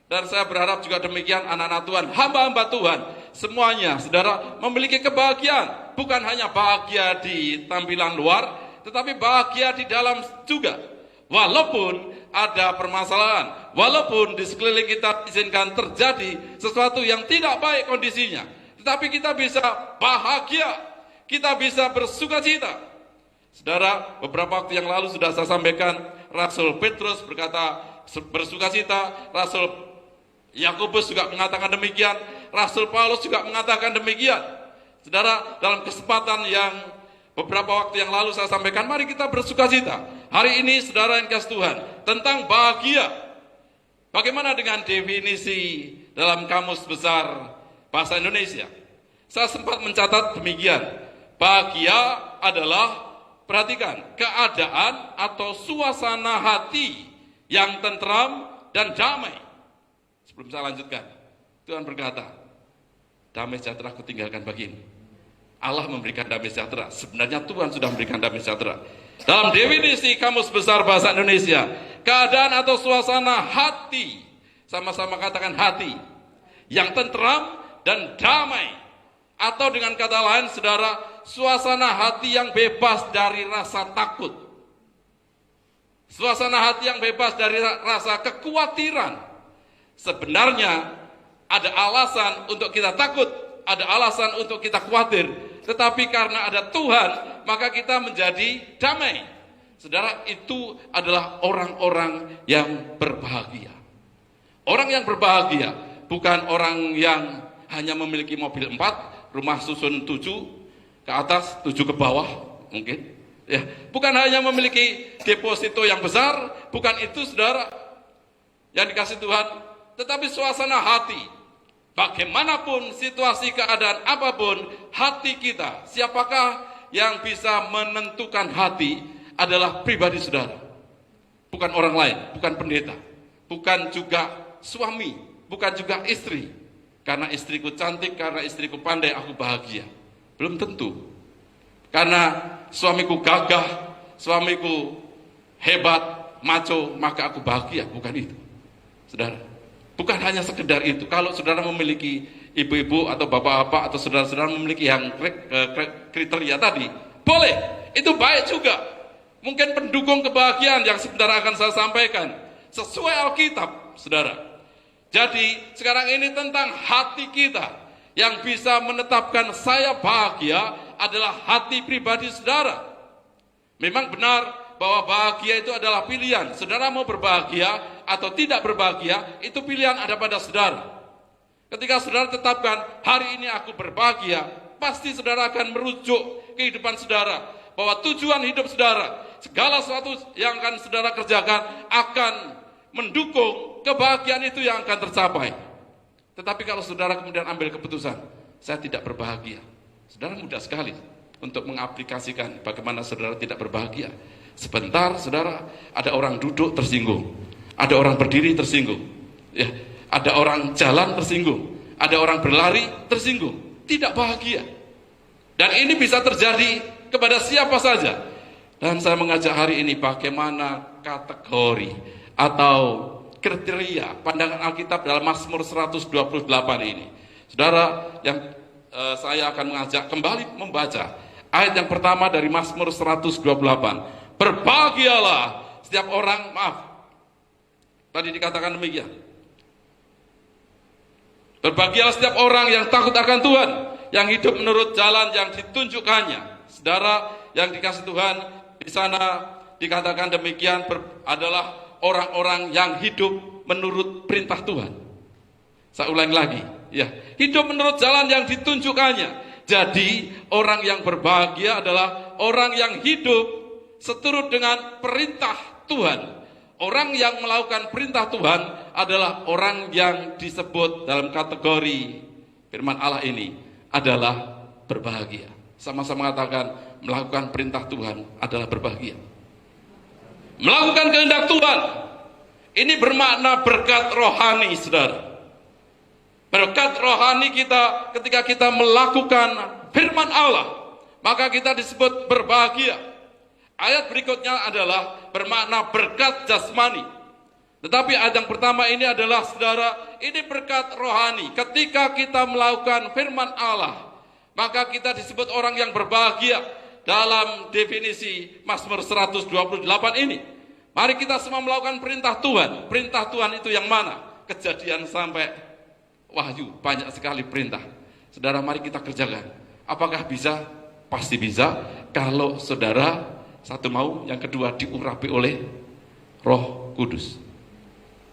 Dan saya berharap juga demikian anak-anak Tuhan, hamba-hamba Tuhan, semuanya, saudara, memiliki kebahagiaan. Bukan hanya bahagia di tampilan luar, tetapi bahagia di dalam juga. Walaupun ada permasalahan, walaupun di sekeliling kita izinkan terjadi sesuatu yang tidak baik kondisinya, tetapi kita bisa bahagia, kita bisa bersukacita. Saudara, beberapa waktu yang lalu sudah saya sampaikan, Rasul Petrus berkata bersukacita, Rasul Yakobus juga mengatakan demikian, Rasul Paulus juga mengatakan demikian. Saudara, dalam kesempatan yang beberapa waktu yang lalu saya sampaikan, mari kita bersukacita. Hari ini, saudara yang kasih Tuhan, tentang bahagia. Bagaimana dengan definisi dalam Kamus Besar Bahasa Indonesia? Saya sempat mencatat demikian. Bahagia adalah, perhatikan, keadaan atau suasana hati yang tentram dan damai. Sebelum saya lanjutkan, Tuhan berkata, damai sejahtera aku tinggalkan bagimu. Allah memberikan damai sejahtera. Sebenarnya Tuhan sudah memberikan damai sejahtera. Dalam definisi Kamus Besar Bahasa Indonesia, keadaan atau suasana hati, sama-sama katakan hati, yang tentram dan damai. Atau dengan kata lain, saudara, suasana hati yang bebas dari rasa takut. Suasana hati yang bebas dari rasa kekhawatiran. Sebenarnya ada alasan untuk kita takut, ada alasan untuk kita khawatir. Tetapi karena ada Tuhan, maka kita menjadi damai. Saudara, itu adalah orang-orang yang berbahagia. Orang yang berbahagia bukan orang yang hanya memiliki mobil 4, rumah susun 7 ke atas, 7 ke bawah mungkin. Ya, bukan hanya memiliki deposito yang besar, bukan itu saudara yang dikasih Tuhan, tetapi suasana hati. Bagaimanapun situasi keadaan apapun, hati kita, siapakah yang bisa menentukan hati adalah pribadi saudara. Bukan orang lain, bukan pendeta, bukan juga suami, bukan juga istri. Karena istriku cantik, karena istriku pandai, aku bahagia. Belum tentu. Karena suamiku gagah, suamiku hebat, maco, maka aku bahagia. Bukan itu, saudara. Bukan hanya sekedar itu. Kalau saudara memiliki ibu-ibu atau bapak-bapak atau saudara-saudara memiliki yang kriteria tadi, boleh, itu baik juga. Mungkin pendukung kebahagiaan yang sebentar akan saya sampaikan sesuai Alkitab, saudara. Jadi sekarang ini tentang hati kita. Yang bisa menetapkan saya bahagia adalah hati pribadi saudara. Memang benar bahwa bahagia itu adalah pilihan. Saudara mau berbahagia atau tidak berbahagia, itu pilihan ada pada saudara. Ketika saudara tetapkan, hari ini aku berbahagia, pasti saudara akan merujuk kehidupan saudara, bahwa tujuan hidup saudara, segala sesuatu yang akan saudara kerjakan akan mendukung kebahagiaan itu yang akan tercapai. Tetapi kalau saudara kemudian ambil keputusan, saya tidak berbahagia, saudara mudah sekali untuk mengaplikasikan bagaimana saudara tidak berbahagia. Sebentar saudara, ada orang duduk tersinggung, ada orang berdiri tersinggung, ya, ada orang jalan tersinggung, ada orang berlari tersinggung, tidak bahagia. Dan ini bisa terjadi kepada siapa saja. Dan saya mengajak hari ini bagaimana kategori atau kriteria pandangan Alkitab dalam Mazmur 128 ini. Saudara, yang saya akan mengajak kembali membaca ayat yang pertama dari Mazmur 128. Berbahagialah setiap orang, maaf, tadi dikatakan demikian. Berbahagialah setiap orang yang takut akan Tuhan, yang hidup menurut jalan yang ditunjukkannya. Saudara yang dikasih Tuhan, di sana dikatakan demikian adalah orang-orang yang hidup menurut perintah Tuhan. Saya ulang lagi, ya, hidup menurut jalan yang ditunjukkannya. Jadi orang yang berbahagia adalah orang yang hidup seturut dengan perintah Tuhan. Orang yang melakukan perintah Tuhan adalah orang yang disebut dalam kategori firman Allah ini adalah berbahagia. Sama-sama mengatakan melakukan perintah Tuhan adalah berbahagia. Melakukan kehendak Tuhan ini bermakna berkat rohani, saudara. Berkat rohani kita ketika kita melakukan firman Allah, maka kita disebut berbahagia. Ayat berikutnya adalah bermakna berkat jasmani. Tetapi ayat yang pertama ini adalah, saudara, ini berkat rohani. Ketika kita melakukan firman Allah, maka kita disebut orang yang berbahagia dalam definisi Mazmur 128 ini. Mari kita semua melakukan perintah Tuhan. Perintah Tuhan itu yang mana? Kejadian sampai Wahyu, banyak sekali perintah. Saudara, mari kita kerjakan. Apakah bisa? Pasti bisa. Kalau saudara satu mau, yang kedua diurapi oleh Roh Kudus.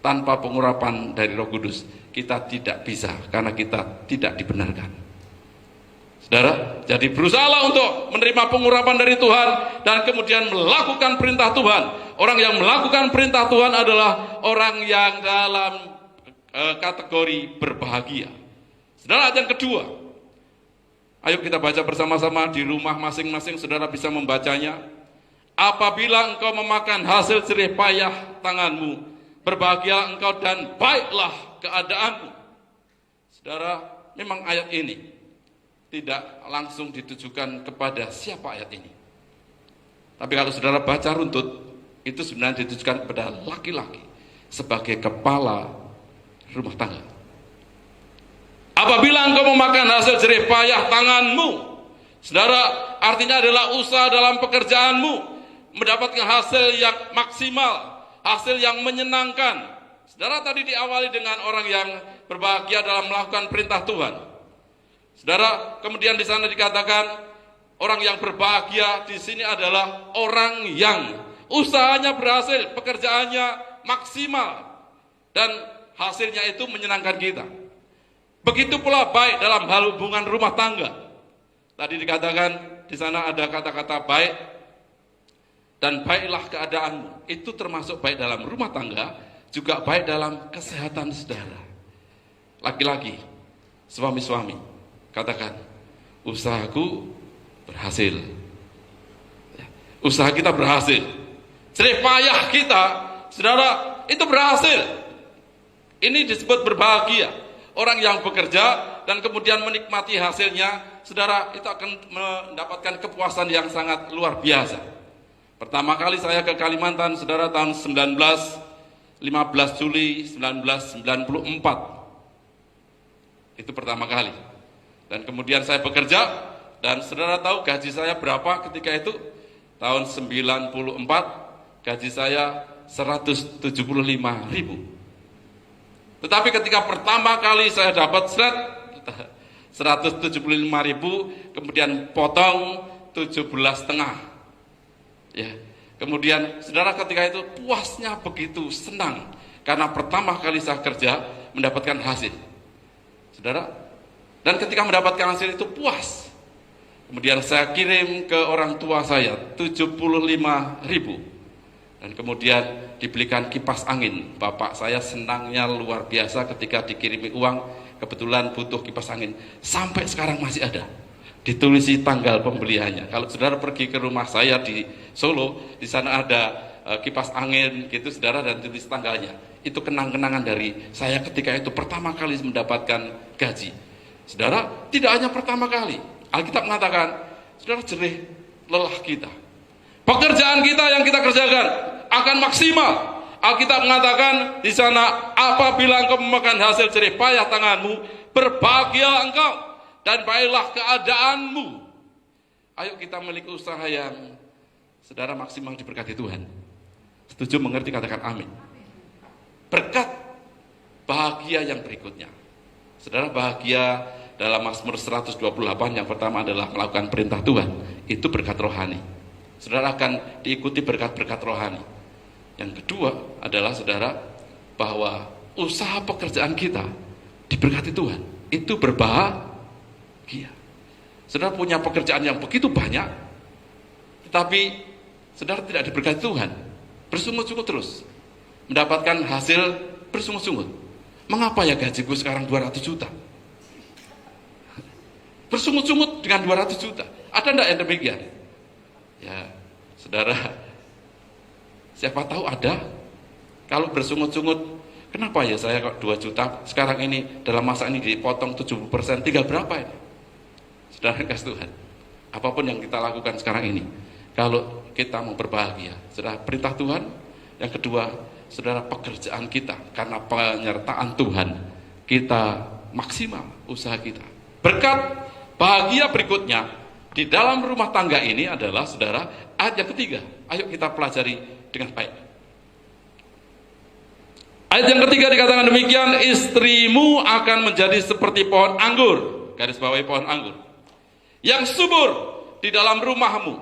Tanpa pengurapan dari Roh Kudus, kita tidak bisa, karena kita tidak dibenarkan. Saudara, jadi berusahalah untuk menerima pengurapan dari Tuhan dan kemudian melakukan perintah Tuhan. Orang yang melakukan perintah Tuhan adalah orang yang dalam kategori berbahagia. Saudara, yang kedua, ayo kita baca bersama-sama di rumah masing-masing. Saudara bisa membacanya. Apabila engkau memakan hasil jerih payah tanganmu, berbahagialah engkau dan baiklah keadaanmu. Saudara, memang ayat ini tidak langsung ditujukan kepada siapa ayat ini. Tapi kalau saudara baca runtut, itu sebenarnya ditujukan kepada laki-laki sebagai kepala rumah tangga. Apabila engkau memakan hasil jerih payah tanganmu, saudara, artinya adalah usaha dalam pekerjaanmu, mendapatkan hasil yang maksimal, hasil yang menyenangkan. Saudara, tadi diawali dengan orang yang berbahagia dalam melakukan perintah Tuhan. Saudara, kemudian di sana dikatakan orang yang berbahagia di sini adalah orang yang usahanya berhasil, pekerjaannya maksimal, dan hasilnya itu menyenangkan kita. Begitu pula baik dalam hal hubungan rumah tangga. Tadi dikatakan di sana ada kata-kata baik, dan baiklah keadaanmu. Itu termasuk baik dalam rumah tangga, juga baik dalam kesehatan saudara. Laki-laki, suami-suami, katakan, usahaku berhasil. Usaha kita berhasil. Jerih payah kita, saudara, itu berhasil. Ini disebut berbahagia. Orang yang bekerja dan kemudian menikmati hasilnya, saudara, itu akan mendapatkan kepuasan yang sangat luar biasa. Pertama kali saya ke Kalimantan, saudara, tahun 15 Juli 1994. Itu pertama kali. Dan kemudian saya bekerja, dan saudara tahu gaji saya berapa ketika itu? Tahun 94, gaji saya 175.000. Tetapi ketika pertama kali saya dapat 175.000, kemudian potong 17,5. Ya. Kemudian saudara ketika itu puasnya begitu senang karena pertama kali saya kerja mendapatkan hasil. Saudara, dan ketika mendapatkan hasil itu puas. Kemudian saya kirim ke orang tua saya 75.000. Dan kemudian dibelikan kipas angin. Bapak saya senangnya luar biasa ketika dikirimi uang, kebetulan butuh kipas angin. Sampai sekarang masih ada. Ditulisi tanggal pembeliannya. Kalau saudara pergi ke rumah saya di Solo, di sana ada kipas angin gitu saudara, dan tulis tanggalnya. Itu kenang-kenangan dari saya ketika itu pertama kali mendapatkan gaji. Saudara, tidak hanya pertama kali. Alkitab mengatakan, saudara, jerih lelah kita. Pekerjaan kita yang kita kerjakan akan maksimal. Alkitab mengatakan di sana, apabila engkau memakan hasil jerih payah tanganmu, berbahagia engkau dan baiklah keadaanmu. Ayo kita memiliki usaha yang saudara maksimal diberkati Tuhan. Setuju, mengerti, katakan amin. Berkat bahagia yang berikutnya. Saudara, bahagia dalam Mazmur 128 yang pertama adalah melakukan perintah Tuhan. Itu berkat rohani. Saudara akan diikuti berkat-berkat rohani. Yang kedua adalah saudara, bahwa usaha pekerjaan kita diberkati Tuhan. Itu berbahagia. Saudara punya pekerjaan yang begitu banyak, tetapi saudara tidak diberkati Tuhan. Bersungut-sungut terus. Mendapatkan hasil bersungut-sungut. Mengapa ya gajiku sekarang 200 juta? Bersungut-sungut dengan 200 juta. Ada enggak yang demikian? Ya, saudara, siapa tahu ada. Kalau bersungut-sungut, kenapa ya saya kok 2 juta sekarang ini dalam masa ini dipotong 70%, tinggal berapa ini? Saudara kasih Tuhan, apapun yang kita lakukan sekarang ini, kalau kita mau berbahagia, saudara, perintah Tuhan. Yang kedua, saudara, pekerjaan kita karena penyertaan Tuhan, kita maksimal usaha kita. Berkat bahagia berikutnya di dalam rumah tangga ini adalah, saudara, ayat yang ketiga. Ayo kita pelajari dengan baik. Ayat yang ketiga dikatakan demikian, istrimu akan menjadi seperti pohon anggur, garis bawahi pohon anggur, yang subur di dalam rumahmu.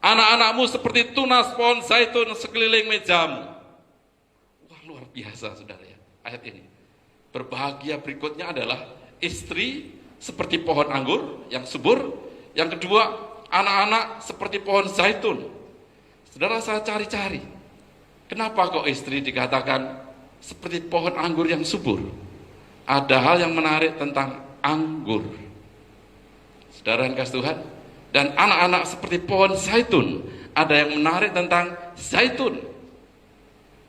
Anak-anakmu seperti tunas pohon zaitun sekeliling mejamu. Wah, luar biasa saudara ya, ayat ini. Berbahagia berikutnya adalah istri seperti pohon anggur yang subur. Yang kedua, anak-anak seperti pohon zaitun. Saudara, saya cari-cari, kenapa kok istri dikatakan seperti pohon anggur yang subur? Ada hal yang menarik tentang anggur. Saudara yang kasih Tuhan, dan anak-anak seperti pohon zaitun. Ada yang menarik tentang zaitun.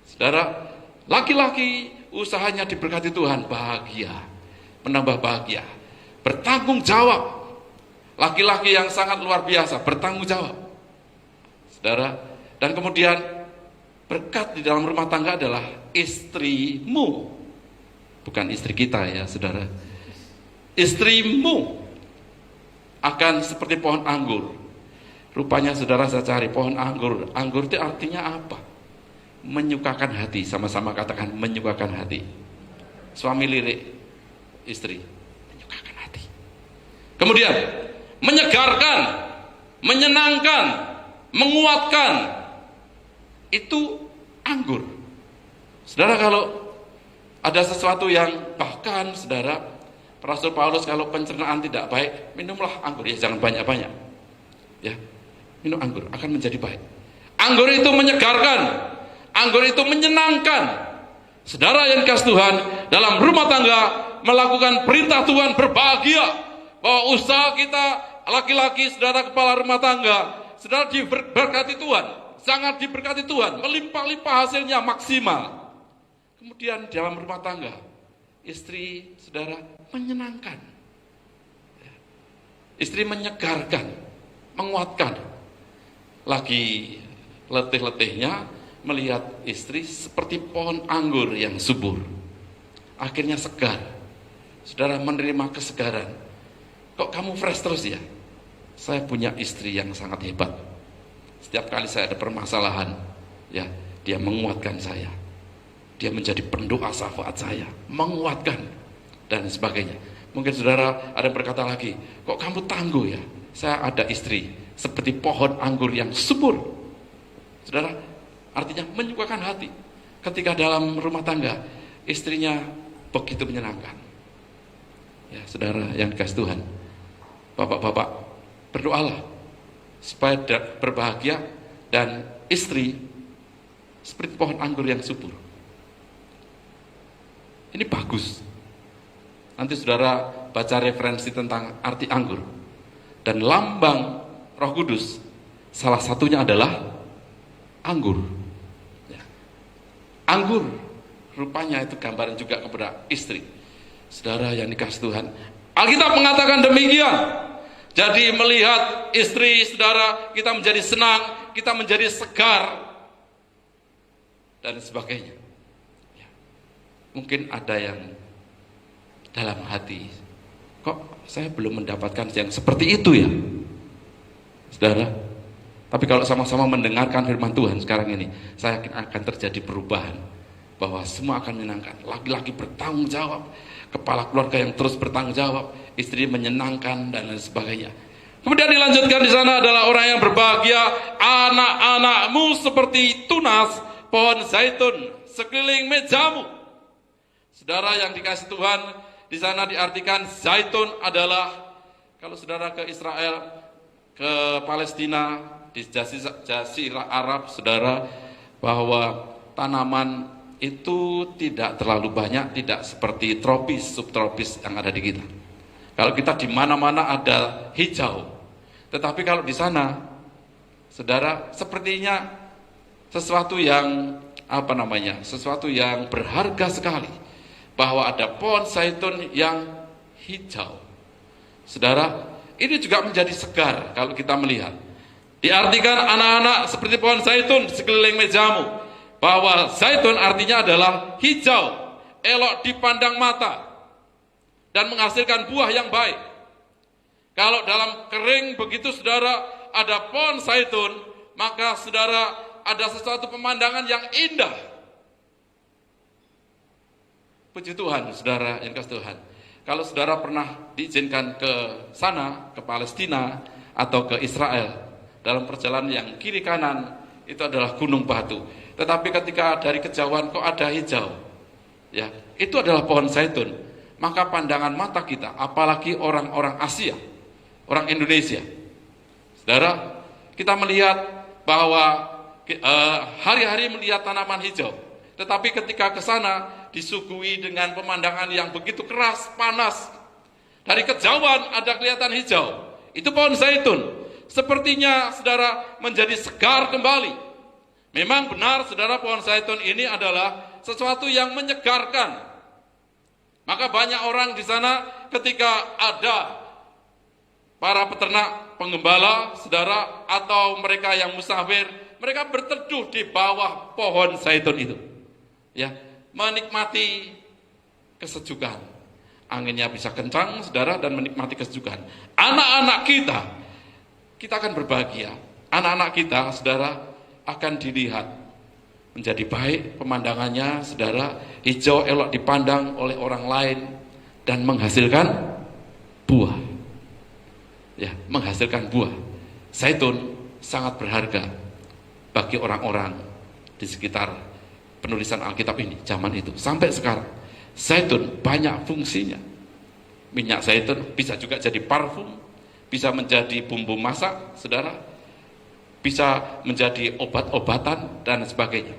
Saudara, laki-laki usahanya diberkati Tuhan, bahagia, menambah bahagia, bertanggung jawab. Laki-laki yang sangat luar biasa, bertanggung jawab. Saudara, dan kemudian berkat di dalam rumah tangga adalah istrimu. Bukan istri kita ya saudara. Istrimu akan seperti pohon anggur. Rupanya saudara saya cari pohon anggur. Anggur itu artinya apa? Menyukakan hati. Sama-sama katakan menyukakan hati. Suami lirik istri, menyukakan hati. Kemudian menyegarkan, menyenangkan, menguatkan. Itu anggur. Saudara, kalau ada sesuatu yang bahkan saudara, Rasul Paulus kalau pencernaan tidak baik, minumlah anggur, ya jangan banyak-banyak. Ya, minum anggur akan menjadi baik. Anggur itu menyegarkan, anggur itu menyenangkan. Saudara yang dikasihi Tuhan, dalam rumah tangga melakukan perintah Tuhan berbahagia bahwa usaha kita laki-laki saudara kepala rumah tangga, saudara diberkati Tuhan, sangat diberkati Tuhan, melimpah-limpah hasilnya maksimal. Kemudian dalam rumah tangga, istri saudara menyenangkan, istri menyegarkan, menguatkan. Lagi letih-letihnya melihat istri seperti pohon anggur yang subur, akhirnya segar. Saudara menerima kesegaran. Kok kamu fresh terus ya? Saya punya istri yang sangat hebat. Setiap kali saya ada permasalahan, ya dia menguatkan saya. Dia menjadi pendoa syafaat saya, menguatkan dan sebagainya. Mungkin saudara ada yang berkata lagi, kok kamu tangguh ya? Saya ada istri seperti pohon anggur yang subur. Saudara, artinya menyukakan hati. Ketika dalam rumah tangga, istrinya begitu menyenangkan. Ya, saudara yang dikasihi Tuhan, bapak-bapak, berdoalah supaya berbahagia dan istri seperti pohon anggur yang subur. Ini bagus. Nanti saudara baca referensi tentang arti anggur. Dan lambang Roh Kudus, salah satunya adalah anggur. Anggur, rupanya itu gambaran juga kepada istri. Saudara yang dikasihi Tuhan, Alkitab mengatakan demikian. Jadi melihat istri saudara, kita menjadi senang, kita menjadi segar, dan sebagainya. Ya. Mungkin ada yang dalam hati, kok saya belum mendapatkan yang seperti itu ya, saudara. Tapi kalau sama-sama mendengarkan firman Tuhan sekarang ini, saya yakin akan terjadi perubahan. Bahwa semua akan menyenangkan. Laki-laki bertanggung jawab, kepala keluarga yang terus bertanggung jawab, istri menyenangkan dan lain sebagainya. Kemudian dilanjutkan di sana adalah orang yang berbahagia, anak-anakmu seperti tunas pohon zaitun sekeliling mejamu. Saudara yang dikasihi Tuhan, di sana diartikan zaitun adalah, kalau saudara ke Israel, ke Palestina, di Jazirah Arab, saudara, bahwa tanaman itu tidak terlalu banyak, tidak seperti tropis, subtropis yang ada di kita. Kalau kita di mana-mana ada hijau, tetapi kalau di sana, saudara, sepertinya sesuatu yang sesuatu yang berharga sekali, bahwa ada pohon zaitun yang hijau. Saudara, ini juga menjadi segar kalau kita melihat. Diartikan anak-anak seperti pohon zaitun sekeliling mejamu, bahwa zaitun artinya adalah hijau, elok dipandang mata, dan menghasilkan buah yang baik. Kalau dalam kering begitu saudara ada pohon zaitun, maka saudara ada sesuatu pemandangan yang indah. Puji Tuhan, saudara yang kasih Tuhan. Kalau saudara pernah diizinkan ke sana, ke Palestina atau ke Israel, dalam perjalanan yang kiri kanan itu adalah gunung batu. Tetapi ketika dari kejauhan kok ada hijau, ya itu adalah pohon zaitun. Maka pandangan mata kita, apalagi orang-orang Asia, orang Indonesia, saudara, kita melihat bahwa hari-hari melihat tanaman hijau. Tetapi ketika ke sana disuguhi dengan pemandangan yang begitu keras, panas. Dari kejauhan ada kelihatan hijau. Itu pohon zaitun. Sepertinya saudara menjadi segar kembali. Memang benar saudara, pohon zaitun ini adalah sesuatu yang menyegarkan. Maka banyak orang di sana ketika ada para peternak penggembala, saudara, atau mereka yang musafir, mereka berteduh di bawah pohon zaitun itu, ya, menikmati kesejukan. Anginnya bisa kencang, saudara, dan menikmati kesejukan. Anak-anak kita akan berbahagia. Anak-anak kita, saudara, akan dilihat menjadi baik pemandangannya, saudara, hijau elok dipandang oleh orang lain dan menghasilkan buah. Ya, menghasilkan buah. Zaitun sangat berharga bagi orang-orang di sekitar penulisan Alkitab ini, zaman itu sampai sekarang. Zaitun banyak fungsinya. Minyak zaitun bisa juga jadi parfum, bisa menjadi bumbu masak, saudara, bisa menjadi obat-obatan dan sebagainya.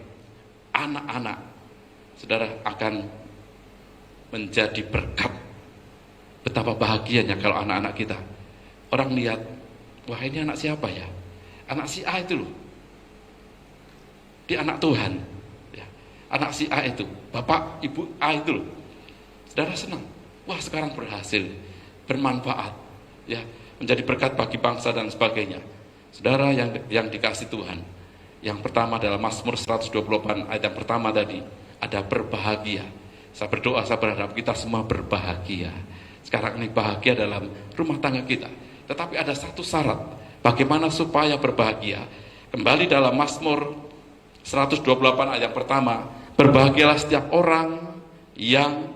Anak-anak, saudara, akan menjadi berkat. Betapa bahagianya kalau anak-anak kita, orang lihat, wah ini anak siapa ya? Anak si A itu loh. Dia anak Tuhan. Ya. Anak si A itu, bapak, ibu A itu loh. Saudara senang. Wah sekarang berhasil, bermanfaat, ya, menjadi berkat bagi bangsa dan sebagainya. Saudara yang dikasih Tuhan, yang pertama adalah Mazmur 128 ayat yang pertama tadi, ada berbahagia. Saya berdoa, saya berharap kita semua berbahagia. Sekarang ini bahagia dalam rumah tangga kita. Tetapi ada satu syarat, bagaimana supaya berbahagia. Kembali dalam Mazmur 128 ayat yang pertama, berbahagialah setiap orang yang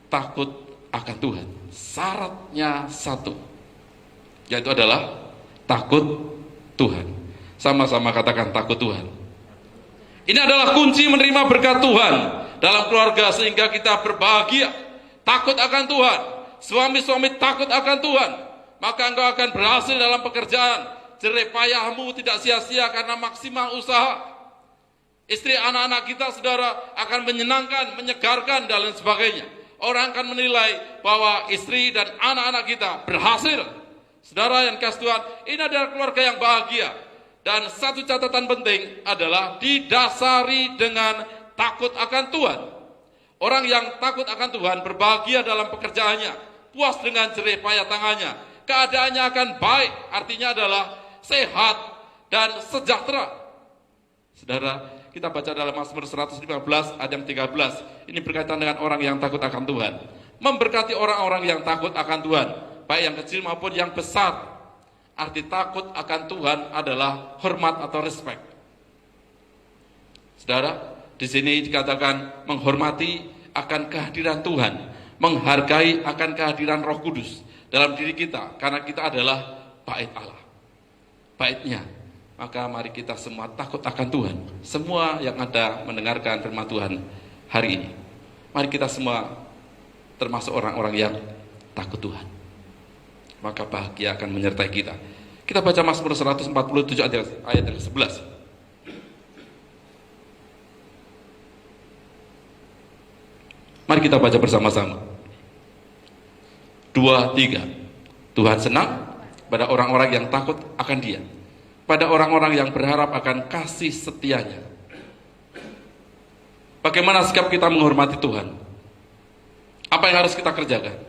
takut akan Tuhan. Syaratnya satu, yaitu adalah takut Tuhan. Sama-sama katakan takut Tuhan. Ini adalah kunci menerima berkat Tuhan dalam keluarga sehingga kita berbahagia. Takut akan Tuhan. Suami-suami takut akan Tuhan, maka engkau akan berhasil dalam pekerjaan. Jerih payahmu tidak sia-sia karena maksimal usaha. Istri anak-anak kita, saudara, akan menyenangkan, menyegarkan dan lain sebagainya. Orang akan menilai bahwa istri dan anak-anak kita berhasil. Saudara yang kasih Tuhan, ini adalah keluarga yang bahagia. Dan satu catatan penting adalah didasari dengan takut akan Tuhan. Orang yang takut akan Tuhan berbahagia dalam pekerjaannya, puas dengan jerih payah tangannya, keadaannya akan baik, artinya adalah sehat dan sejahtera. Saudara, kita baca dalam Mazmur 115 ayat yang 13. Ini berkaitan dengan orang yang takut akan Tuhan. Memberkati orang-orang yang takut akan Tuhan, baik yang kecil maupun yang besar. Arti takut akan Tuhan adalah hormat atau respect. Saudara, di sini dikatakan menghormati akan kehadiran Tuhan, menghargai akan kehadiran Roh Kudus dalam diri kita, karena kita adalah bait Allah, baitnya. Maka mari kita semua takut akan Tuhan. Semua yang ada mendengarkan firman Tuhan hari ini, mari kita semua termasuk orang-orang yang takut Tuhan. Maka bahagia akan menyertai kita. Kita baca Mazmur 147 ayat yang 11. Mari kita baca bersama-sama. 2, 3. Tuhan senang pada orang-orang yang takut akan Dia, pada orang-orang yang berharap akan kasih setianya. Bagaimana sikap kita menghormati Tuhan? Apa yang harus kita kerjakan?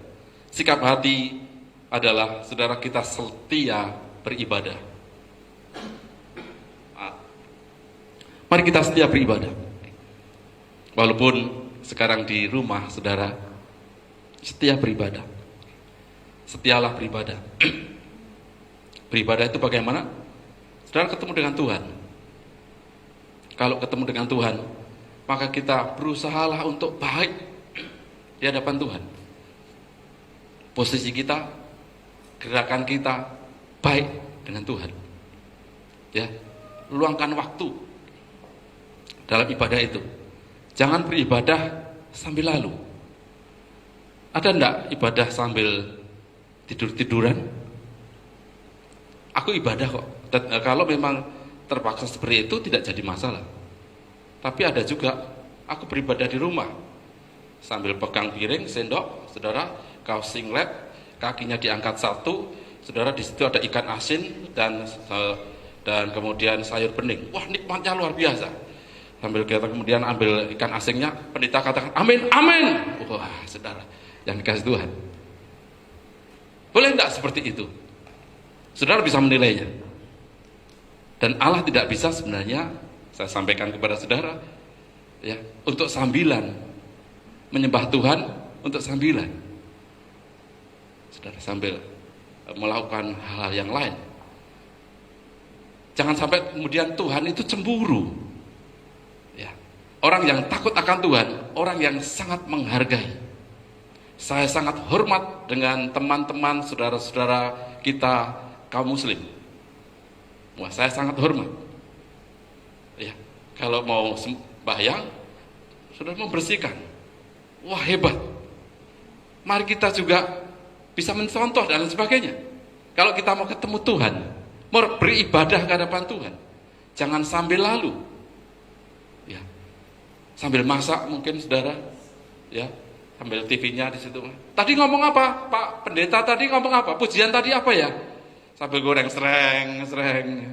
Sikap hati adalah, saudara, kita setia beribadah. Mari kita setia beribadah. Walaupun sekarang di rumah, saudara, setia beribadah. Setialah beribadah. Beribadah itu bagaimana? Saudara ketemu dengan Tuhan. Kalau ketemu dengan Tuhan, maka kita berusahalah untuk baik di hadapan Tuhan. Posisi kita, gerakan kita baik dengan Tuhan. Ya, luangkan waktu dalam ibadah itu. Jangan beribadah sambil lalu. Ada enggak ibadah sambil tidur-tiduran? Aku ibadah kok. Dan kalau memang terpaksa seperti itu tidak jadi masalah. Tapi ada juga aku beribadah di rumah sambil pegang piring, sendok, saudara, kaos singlet, kakinya diangkat satu, saudara, di situ ada ikan asin dan kemudian sayur bening. Wah, nikmatnya luar biasa. Sambil kita kemudian ambil ikan asinnya, pendeta katakan amin, amin. Wah, saudara yang dikasih Tuhan. Boleh enggak seperti itu? Saudara bisa menilainya. Dan Allah tidak bisa sebenarnya, saya sampaikan kepada saudara, ya, untuk sambilan menyembah Tuhan untuk sambilan. Saudara sambil melakukan hal-hal yang lain. Jangan sampai kemudian Tuhan itu cemburu. Ya. Orang yang takut akan Tuhan, orang yang sangat menghargai. Saya sangat hormat dengan teman-teman saudara-saudara kita kaum muslim. Wah, saya sangat hormat. Ya, kalau mau sembahyang, sudah membersihkan. Wah, hebat. Mari kita juga bisa mencontoh dan lain sebagainya. Kalau kita mau ketemu Tuhan, mau beribadah ke hadapan Tuhan, jangan sambil lalu. Ya. Sambil masak mungkin saudara, ya, sambil TV-nya di situ. Tadi ngomong apa? Pak Pendeta tadi ngomong apa? Pujian tadi apa ya? Sambil goreng sereng.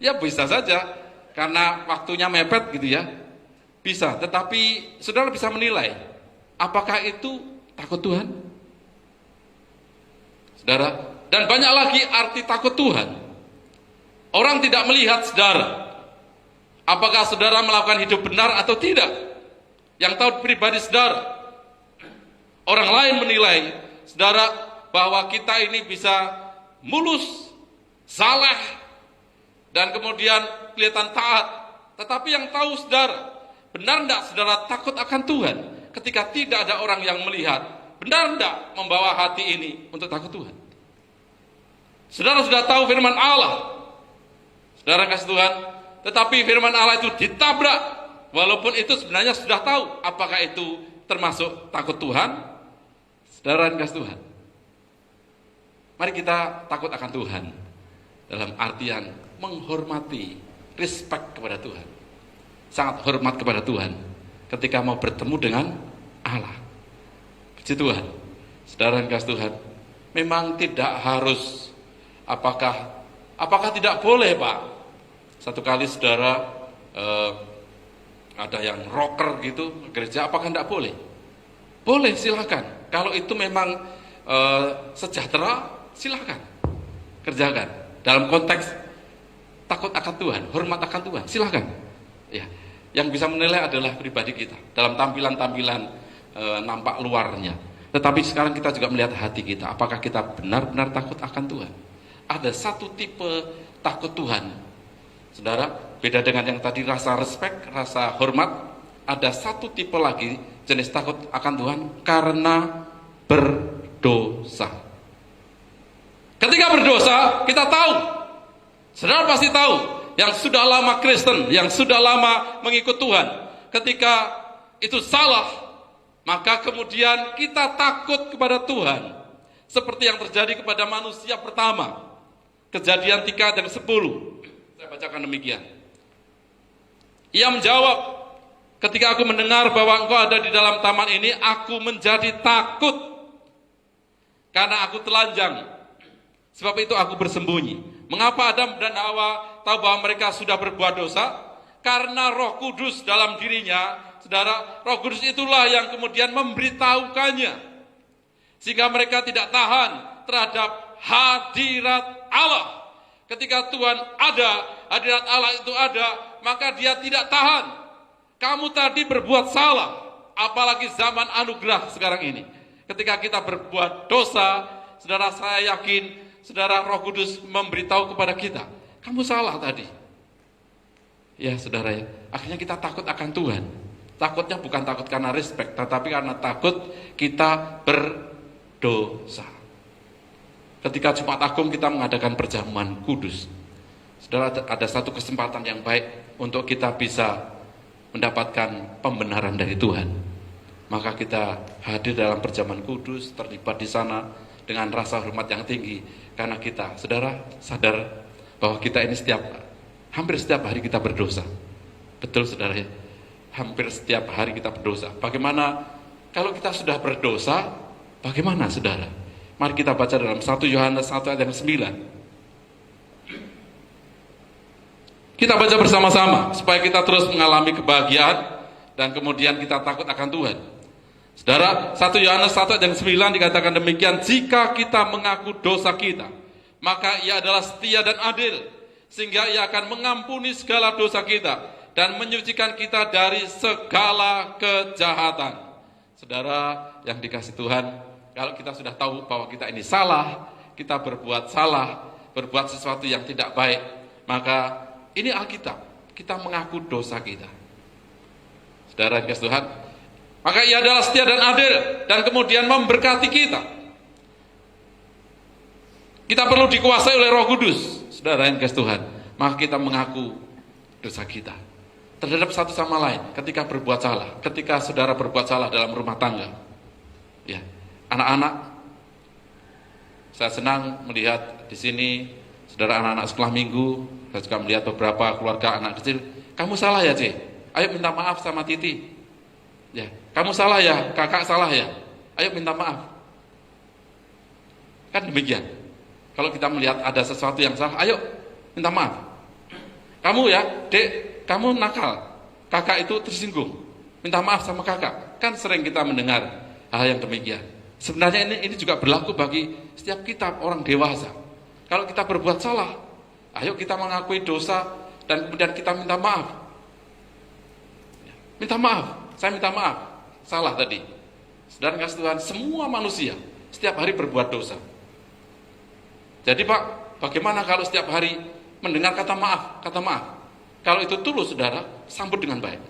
Ya bisa saja, karena waktunya mepet gitu ya. Bisa, tetapi saudara bisa menilai, apakah itu takut Tuhan? Saudara, dan banyak lagi arti takut Tuhan. Orang tidak melihat saudara, apakah saudara melakukan hidup benar atau tidak. Yang tahu pribadi saudara. Orang lain menilai saudara bahwa kita ini bisa mulus, saleh, dan kemudian kelihatan taat. Tetapi yang tahu saudara, benar enggak saudara takut akan Tuhan ketika tidak ada orang yang melihat? Benar enggak membawa hati ini untuk takut Tuhan? Saudara sudah tahu firman Allah, saudara kasih Tuhan, tetapi firman Allah itu ditabrak, walaupun itu sebenarnya sudah tahu. Apakah itu termasuk takut Tuhan? Saudara kasih Tuhan, mari kita takut akan Tuhan dalam artian menghormati, respect kepada Tuhan, sangat hormat kepada Tuhan ketika mau bertemu dengan Allah. Puji Tuhan, saudara kasih Tuhan, memang tidak harus. Apakah tidak boleh, Pak? Satu kali saudara ada yang rocker gitu gereja, apakah tidak boleh? Boleh, silakan. Kalau itu memang sejahtera, silakan kerjakan. Dalam konteks takut akan Tuhan, hormat akan Tuhan, silakan. Ya, yang bisa menilai adalah pribadi kita dalam tampilan-tampilan nampak luarnya. Tetapi sekarang kita juga melihat hati kita. Apakah kita benar-benar takut akan Tuhan? Ada satu tipe takut Tuhan, saudara, beda dengan yang tadi rasa respect, rasa hormat. Ada satu tipe lagi jenis takut akan Tuhan karena berdosa. Ketika berdosa, kita tahu, saudara pasti tahu, yang sudah lama Kristen, yang sudah lama mengikut Tuhan, ketika itu salah, maka kemudian kita takut kepada Tuhan. Seperti yang terjadi kepada manusia pertama, Kejadian 3 dan 10. Saya bacakan demikian. Ia menjawab, ketika aku mendengar bahwa engkau ada di dalam taman ini, aku menjadi takut karena aku telanjang. Sebab itu aku bersembunyi. Mengapa Adam dan Hawa tahu bahwa mereka sudah berbuat dosa? Karena Roh Kudus dalam dirinya, saudara, Roh Kudus itulah yang kemudian memberitahukannya. Sehingga mereka tidak tahan terhadap hadirat Allah. Ketika Tuhan ada, hadirat Allah itu ada, maka dia tidak tahan. Kamu tadi berbuat salah, apalagi zaman anugerah sekarang ini. Ketika kita berbuat dosa, saudara, saya yakin, saudara, Roh Kudus memberitahu kepada kita, kamu salah tadi. Ya saudara ya, akhirnya kita takut akan Tuhan. Takutnya bukan takut karena respect, tetapi karena takut kita berdosa. Ketika Jumat Agung kita mengadakan perjamuan kudus, saudara, ada satu kesempatan yang baik untuk kita bisa mendapatkan pembenaran dari Tuhan. Maka kita hadir dalam perjamuan kudus, terlibat di sana dengan rasa hormat yang tinggi, karena kita, saudara, sadar bahwa kita ini hampir setiap hari kita berdosa. Betul saudara ya? Hampir setiap hari kita berdosa. Bagaimana kalau kita sudah berdosa, bagaimana saudara? Mari kita baca dalam 1 Yohanes 1 ayat 9. Kita baca bersama-sama supaya kita terus mengalami kebahagiaan dan kemudian kita takut akan Tuhan. Saudara, 1 Yohanes 1 ayat 9 dikatakan demikian, jika kita mengaku dosa kita, maka Ia adalah setia dan adil, sehingga Ia akan mengampuni segala dosa kita dan menyucikan kita dari segala kejahatan. Saudara yang dikasihi Tuhan, kalau kita sudah tahu bahwa kita ini salah, kita berbuat salah, berbuat sesuatu yang tidak baik, maka ini Alkitab, kita mengaku dosa kita. Saudara yang dikasihi Tuhan, maka Ia adalah setia dan adil dan kemudian memberkati kita. Kita perlu dikuasai oleh Roh Kudus, saudara yang dikasihi Tuhan. Maka kita mengaku dosa kita terhadap satu sama lain ketika berbuat salah, ketika saudara berbuat salah dalam rumah tangga. Ya, anak-anak, saya senang melihat di sini saudara anak-anak sekolah minggu. Saya juga melihat beberapa keluarga anak kecil. Kamu salah ya, C? Ayo minta maaf sama Titi. Ya, kamu salah ya, kakak salah ya. Ayo minta maaf. Kan demikian. Kalau kita melihat ada sesuatu yang salah, ayo minta maaf. Kamu ya, Dek, kamu nakal, kakak itu tersinggung, minta maaf sama kakak. Kan sering kita mendengar hal yang demikian. Sebenarnya ini juga berlaku bagi setiap kita orang dewasa. Kalau kita berbuat salah, ayo kita mengakui dosa dan kemudian kita minta maaf. Minta maaf, saya minta maaf, salah tadi. Saudara kasih Tuhan, semua manusia setiap hari berbuat dosa. Jadi Pak, bagaimana kalau setiap hari mendengar kata maaf, kata maaf? Kalau itu tulus, saudara, sambut dengan baik.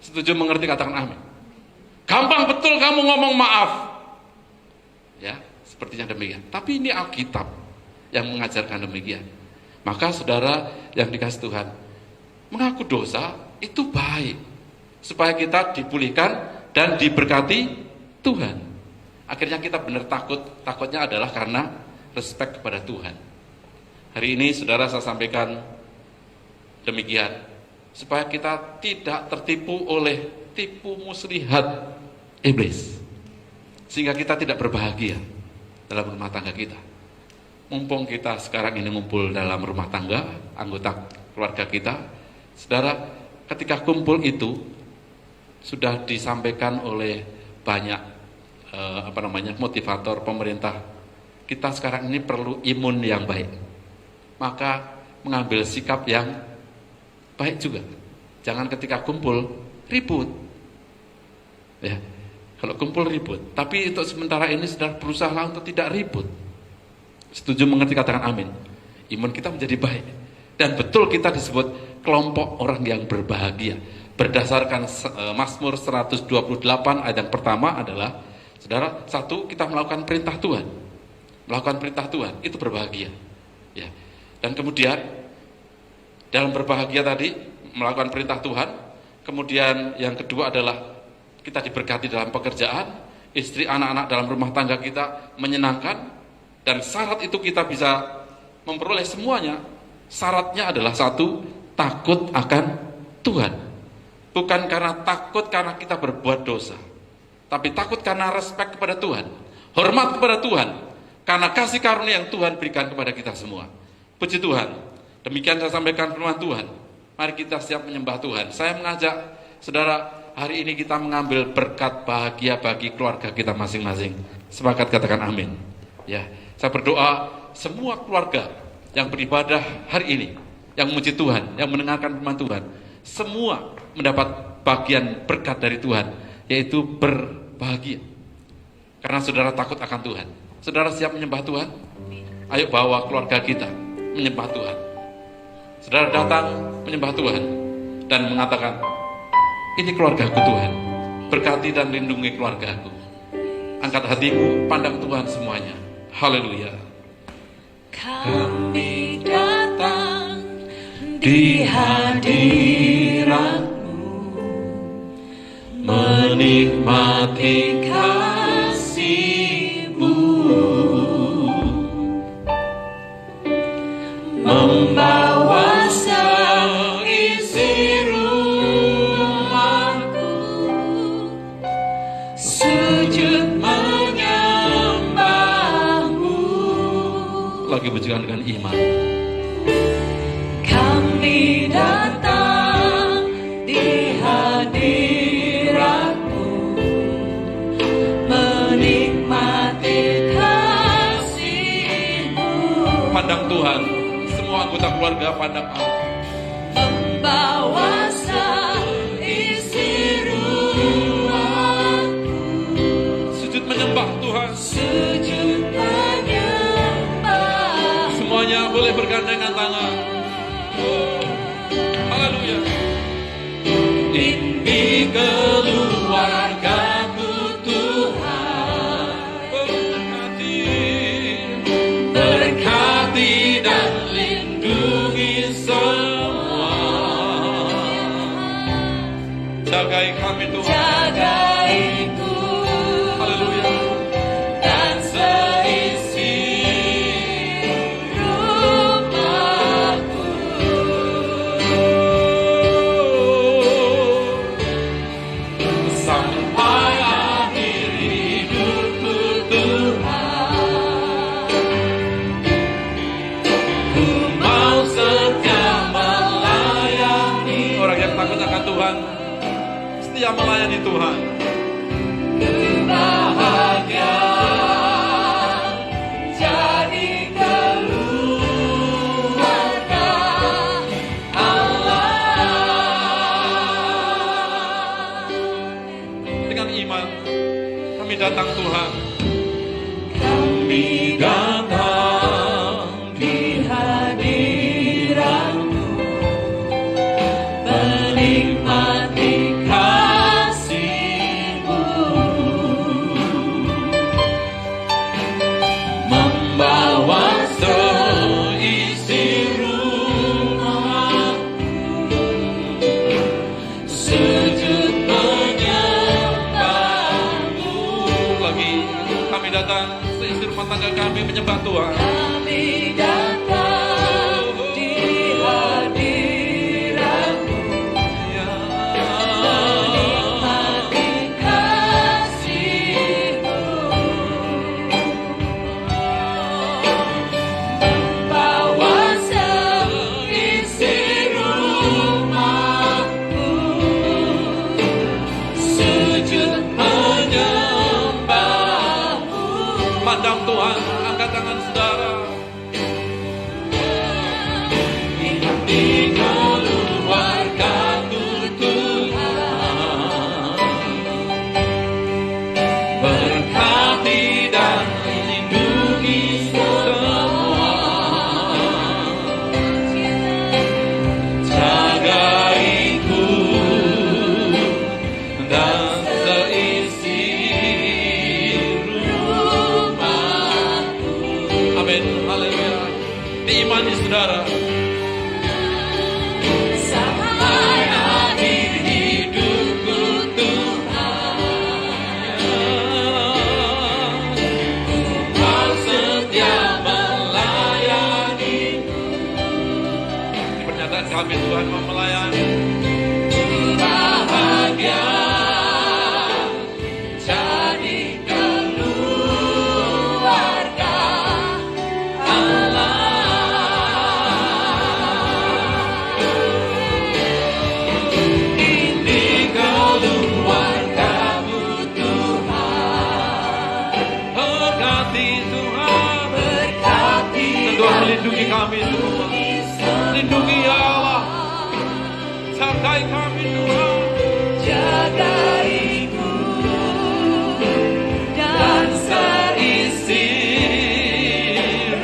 Setuju mengerti, katakan amin. Gampang betul kamu ngomong maaf. Ya, sepertinya demikian. Tapi ini Alkitab yang mengajarkan demikian. Maka saudara yang dikasihi Tuhan, mengaku dosa itu baik. Supaya kita dipulihkan dan diberkati Tuhan. Akhirnya kita benar takut. Takutnya adalah karena respek kepada Tuhan. Hari ini saudara saya sampaikan demikian, supaya kita tidak tertipu oleh tipu muslihat iblis, sehingga kita tidak berbahagia dalam rumah tangga kita. Mumpung kita sekarang ini ngumpul dalam rumah tangga, anggota keluarga kita, saudara, ketika kumpul itu sudah disampaikan oleh banyak motivator pemerintah. Kita sekarang ini perlu imun yang baik, maka mengambil sikap yang baik juga. Jangan ketika kumpul ribut. Ya, kalau kumpul ribut. Tapi untuk sementara ini sedang berusaha untuk tidak ribut. Setuju mengerti, katakan amin. Iman kita menjadi baik. Dan betul kita disebut kelompok orang yang berbahagia. Berdasarkan Mazmur 128 ayat yang pertama adalah, saudara, satu, kita melakukan perintah Tuhan. Melakukan perintah Tuhan itu berbahagia. Ya. Dan kemudian dalam berbahagia tadi, melakukan perintah Tuhan. Kemudian yang kedua adalah kita diberkati dalam pekerjaan, istri, anak-anak dalam rumah tangga kita menyenangkan. Dan syarat itu kita bisa memperoleh semuanya. Syaratnya adalah satu, takut akan Tuhan. Bukan karena takut karena kita berbuat dosa, tapi takut karena respek kepada Tuhan, hormat kepada Tuhan, karena kasih karunia yang Tuhan berikan kepada kita semua. Puji Tuhan. Demikian saya sampaikan firman Tuhan. Mari kita siap menyembah Tuhan. Saya mengajak saudara, hari ini kita mengambil berkat bahagia bagi keluarga kita masing-masing. Sepakat, katakan amin. Ya, saya berdoa semua keluarga yang beribadah hari ini, yang memuji Tuhan, yang mendengarkan firman Tuhan, semua mendapat bagian berkat dari Tuhan, yaitu berbahagia. Karena saudara takut akan Tuhan. Saudara siap menyembah Tuhan? Ayo bawa keluarga kita menyembah Tuhan. Saudara datang menyembah Tuhan dan mengatakan, ini keluargaku Tuhan, berkati dan lindungi keluargaku. Angkat hatimu, pandang Tuhan semuanya. Haleluya. Kami datang di hadirat-Mu, menikmati kasih-Mu, membawa seisi rumahku, sujud menyembah-Mu. Lagi berjalan dengan iman. Kami datang di hadirat-Mu, menikmati kasih-Mu, Tuhan. Semua anggota keluarga pandang Allah. Membawa seisi ruangku, Sujud menyembah Tuhan. sujud menyembah. Semuanya boleh bergandengan tangan. Haleluya. Ini keluargaku Tuhan. Berkati dan lindungi semua. Jagai kami Tuhan. Jagaiku Haleluya. dan seisi rumahku. Sampai akhir hidupku Tuhan, ku mau setia melayani. Orang yang takut akan Tuhan setia melayani Tuhan. Ku bahagia jadi keluarga Allah. Dengan iman kami datang Tuhan. Kami datang Di hadirat-Mu, menikmati kasih-Mu, membawa seisi rumah, sujud menyembah-Mu. lagi kami datang seisi rumah tangga kami menyembah Tuhan. Kami datang di hadirat-Mu, menikmati kasih-Mu, membawa seisi rumahku, sujud menyembah-Mu. Pandang Tuhan, angkat tangan saudara. Ini keluargaku Tuhan, berkati dan lindungi semua. Jagaiku dan seisi rumahku. Amin, haleluya. Diimani saudara. Sampai akhir hidupku Tuhan, Kau setia melayani. Ini pernyataan kami Tuhan mau melayani. bahagia jadi keluarga Allah. Ini keluargamu Tuhan, berkati Tuhan, Berkati dan Tuhan melindungi kami Tuhan. Lindungi ya Allah, jagai kami Tuhan. jagaiku dan seisi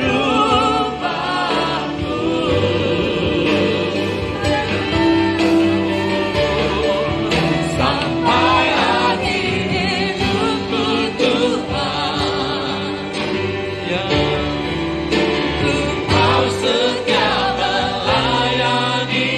rumahku, sampai akhir hidupku Tuhan. Ya, Kau setia melayani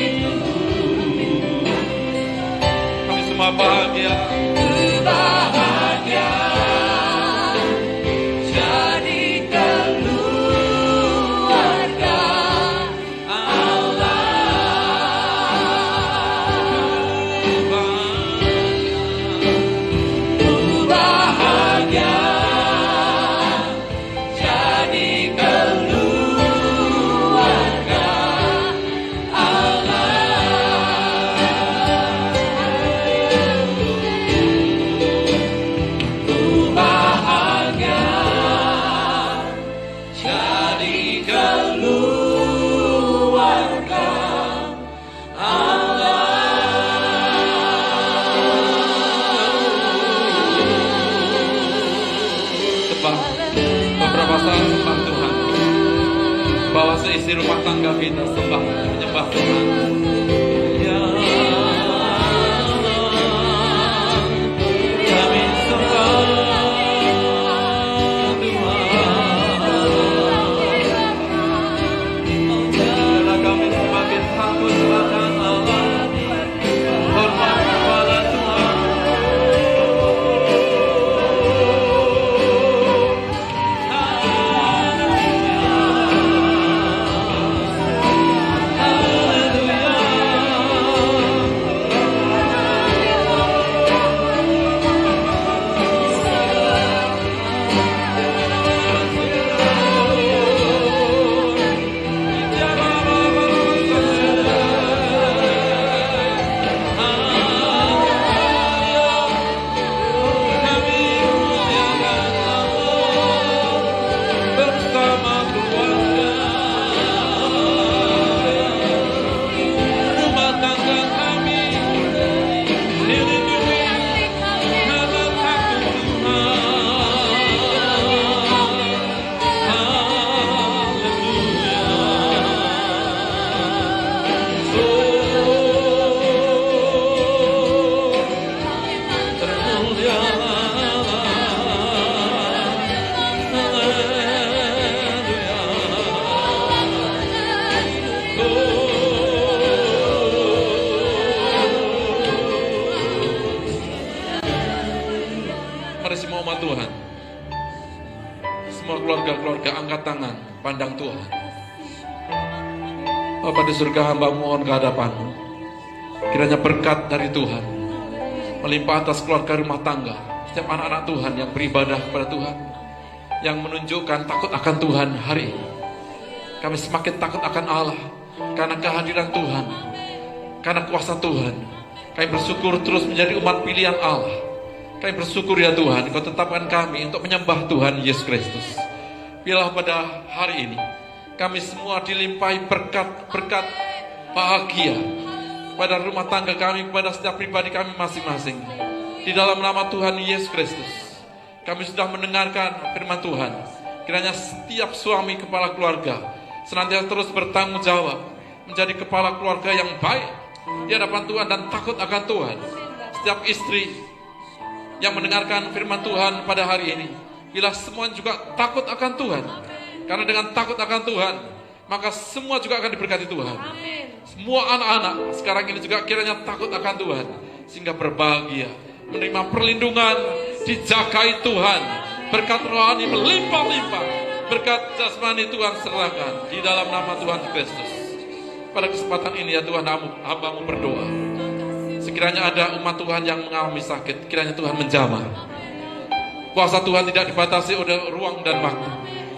sembah. Beberapa saat sembah Tuhan. Bawa seisi rumah tangga kita sembah, menyembah Tuhan. Ya, kami sembah Tuhan. Karena kami semakin takut akan Allah, hormat kepada Tuhan. Bersama keluarga, rumah tangga kami dilindungi karena takut Mari semua umat Tuhan, semua keluarga-keluarga angkat tangan, pandang Tuhan. Bapa di surga, hamba mohon ke hadapan-Mu. Kiranya berkat dari Tuhan melimpah atas keluarga rumah tangga, setiap anak-anak Tuhan yang beribadah kepada Tuhan, yang menunjukkan takut akan Tuhan hari ini. Kami semakin takut akan Allah karena kehadiran Tuhan, karena kuasa Tuhan. Kami bersyukur terus menjadi umat pilihan Allah. Kami bersyukur ya Tuhan, Engkau tetapkan kami untuk menyembah Tuhan Yesus Kristus. Biarlah pada hari ini kami semua dilimpahi berkat-berkat bahagia pada rumah tangga kami, pada setiap pribadi kami masing-masing. Di dalam nama Tuhan Yesus Kristus, kami sudah mendengarkan firman Tuhan. Kiranya setiap suami kepala keluarga senantiasa terus bertanggung jawab, menjadi kepala keluarga yang baik di hadapan Tuhan dan takut akan Tuhan. Setiap istri yang mendengarkan firman Tuhan pada hari ini, bila semua juga takut akan Tuhan, karena dengan takut akan Tuhan, maka semua juga akan diberkati Tuhan. Semua anak-anak sekarang ini juga kiranya takut akan Tuhan, sehingga berbahagia, menerima perlindungan, dijagai Tuhan, berkat rohani melimpah-limpah, berkat jasmani Tuhan serahkan di dalam nama Tuhan Kristus. Pada kesempatan ini ya Tuhan, hamba-Mu berdoa, sekiranya ada umat Tuhan yang mengalami sakit, kiranya Tuhan menjamah. Kuasa Tuhan tidak dibatasi oleh ruang dan waktu.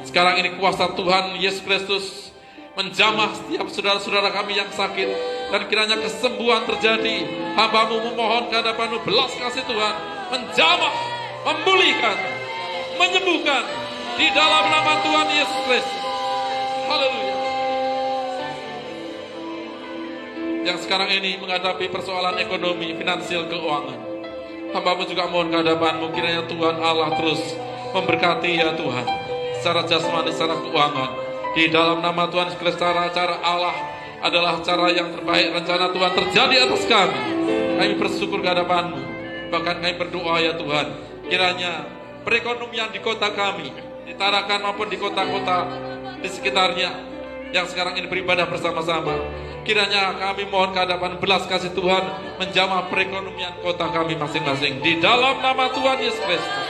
Sekarang ini kuasa Tuhan Yesus Kristus menjamah setiap saudara-saudara kami yang sakit, dan kiranya kesembuhan terjadi. Hamba-Mu memohon ke hadapan-Mu, belas kasih Tuhan menjamah, memulihkan, menyembuhkan di dalam nama Tuhan Yesus Kristus. Haleluya. Yang sekarang ini menghadapi persoalan ekonomi, finansial, keuangan, hamba-Mu juga mohon ke hadapan-Mu, kiranya Tuhan Allah terus memberkati ya Tuhan, secara jasmani, secara keuangan. Di dalam nama Tuhan Kristus, cara Allah adalah cara yang terbaik. Rencana Tuhan terjadi atas kami. Kami bersyukur ke hadapan-Mu. Bahkan kami berdoa ya Tuhan, kiranya perekonomian di kota kami, di Tarakan maupun di kota-kota di sekitarnya yang sekarang ini beribadah bersama-sama, kiranya kami mohon ke hadapan belas kasih Tuhan menjamah perekonomian kota kami masing-masing di dalam nama Tuhan Yesus Kristus.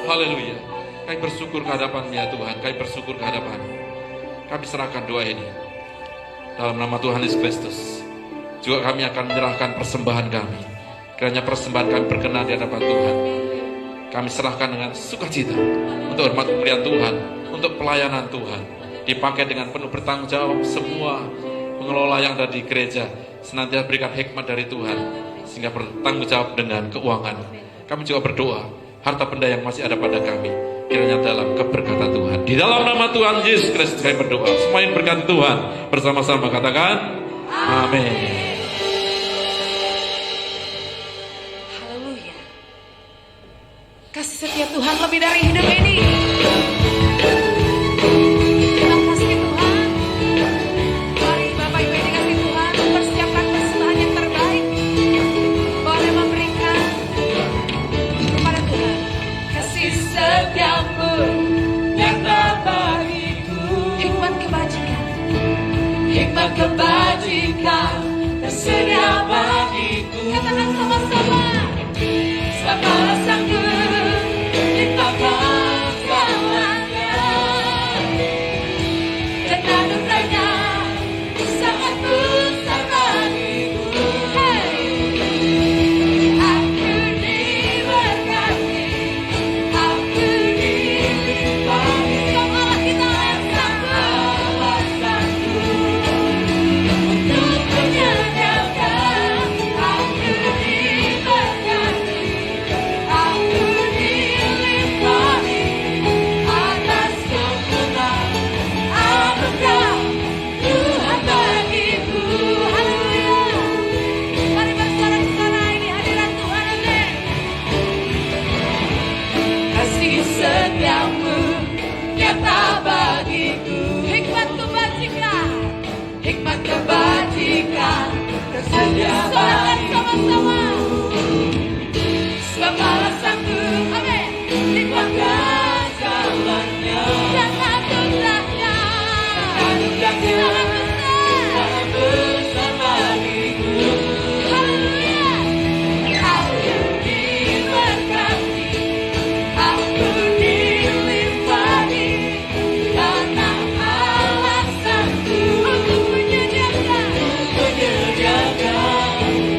Haleluya. Kami bersyukur ke hadapan ya Tuhan, kami bersyukur ke hadapan. Kami serahkan doa ini dalam nama Tuhan Yesus Kristus. Juga kami akan menyerahkan persembahan kami. Kiranya persembahan kami berkenan di hadapan Tuhan. Kami serahkan dengan sukacita untuk hormat kemuliaan Tuhan, untuk pelayanan Tuhan. Dipakai dengan penuh bertanggung jawab. Semua pengelola yang ada di gereja senantiasa berikan hikmat dari Tuhan, sehingga bertanggung jawab dengan keuangan. Kami juga berdoa, harta benda yang masih ada pada kami, kiranya dalam keberkatan Tuhan. Di dalam nama Tuhan Yesus Kristus kami berdoa. Semuanya berkati Tuhan. Bersama-sama katakan amin. Haleluya. Kasih setia Tuhan lebih dari hidup ini. setiamu nyata bagiku. Hikmat kebajikan tersedia bagiku. Katakan sama-sama. Sebab Allah sanggup limpahkan segalanya, dan anugerahnya sangat besar bagiku. Aku diberkati, aku dilimpahi. Sebab Allah kita Allah sanggup untuk menyediakan. Aku diberkati, aku dilimpahi atas kebenaran anugerah Tuhan bagiku. Haleluya. Mari bersorak ke sana, ini hadirat Tuhan. Amin. Kasih setiamu nyata bagiku. Hikmat kebajikan tersedia bagiku. Sama-sama. Sebab Allah sanggup, amin, limpahkan jalannya dan anugerahnya sangat besar bagiku. Haleluya. Aku diberkati, aku dilimpahi, karena Allah sanggup untuk menyediakan.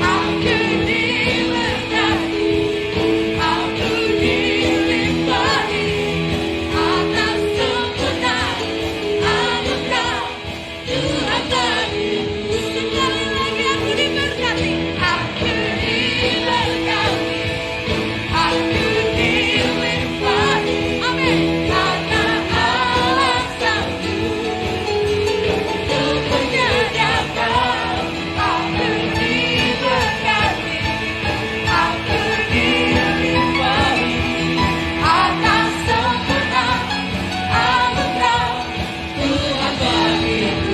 Aku diberkati, aku dilimpahi atas kebenaran anugerah Tuhan bagiku. Sekali lagi aku diberkati, aku diberkati, aku dilimpahi, amin, karena Allah sanggup untuk menyediakan. Aku diberkati, aku dilimpahi atas kebenaran anugerah Tuhan bagiku.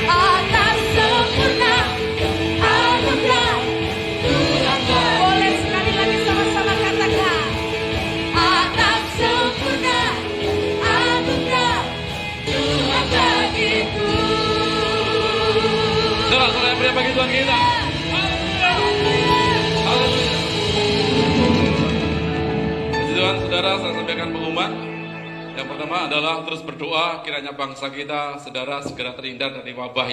Atas kebenaran anugerah Tuhan bagiku. Boleh sekali lagi sama-sama katakan. Atas kebenaran anugerah Tuhan bagiku. Saudara-saudara yang beriman bagi Tuhan kita. Haleluya. Puji Tuhan, saudara, saya sampaikan pengumuman. Yang pertama adalah terus berdoa kiranya bangsa kita, saudara, segera terhindar dari wabah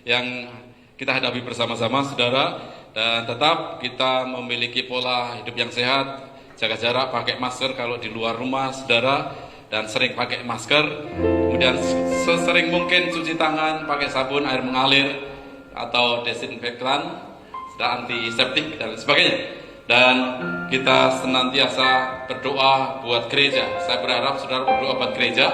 yang kita hadapi bersama-sama, saudara. Dan tetap kita memiliki pola hidup yang sehat, jaga jarak, pakai masker kalau di luar rumah, saudara, dan sering pakai masker. Kemudian sesering mungkin cuci tangan pakai sabun air mengalir atau desinfektan, sudah antiseptik dan sebagainya. Dan kita senantiasa berdoa buat gereja. Saya berharap saudara berdoa buat gereja.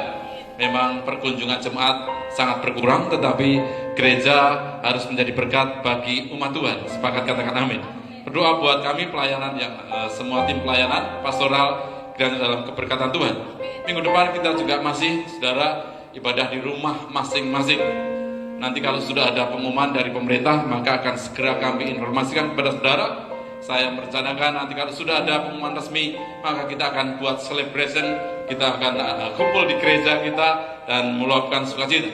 Memang perkunjungan jemaat sangat berkurang, tetapi gereja harus menjadi berkat bagi umat Tuhan. Sepakat katakan amin. Berdoa buat kami pelayanan yang semua tim pelayanan pastoral kiranya dalam keberkatan Tuhan. Minggu depan kita juga masih, saudara, ibadah di rumah masing-masing. Nanti kalau sudah ada pengumuman dari pemerintah, maka akan segera kami informasikan kepada saudara. Saya merencanakan nanti kalau sudah ada pengumuman resmi, maka kita akan buat celebration, kita akan kumpul di gereja kita dan meluapkan sukacita.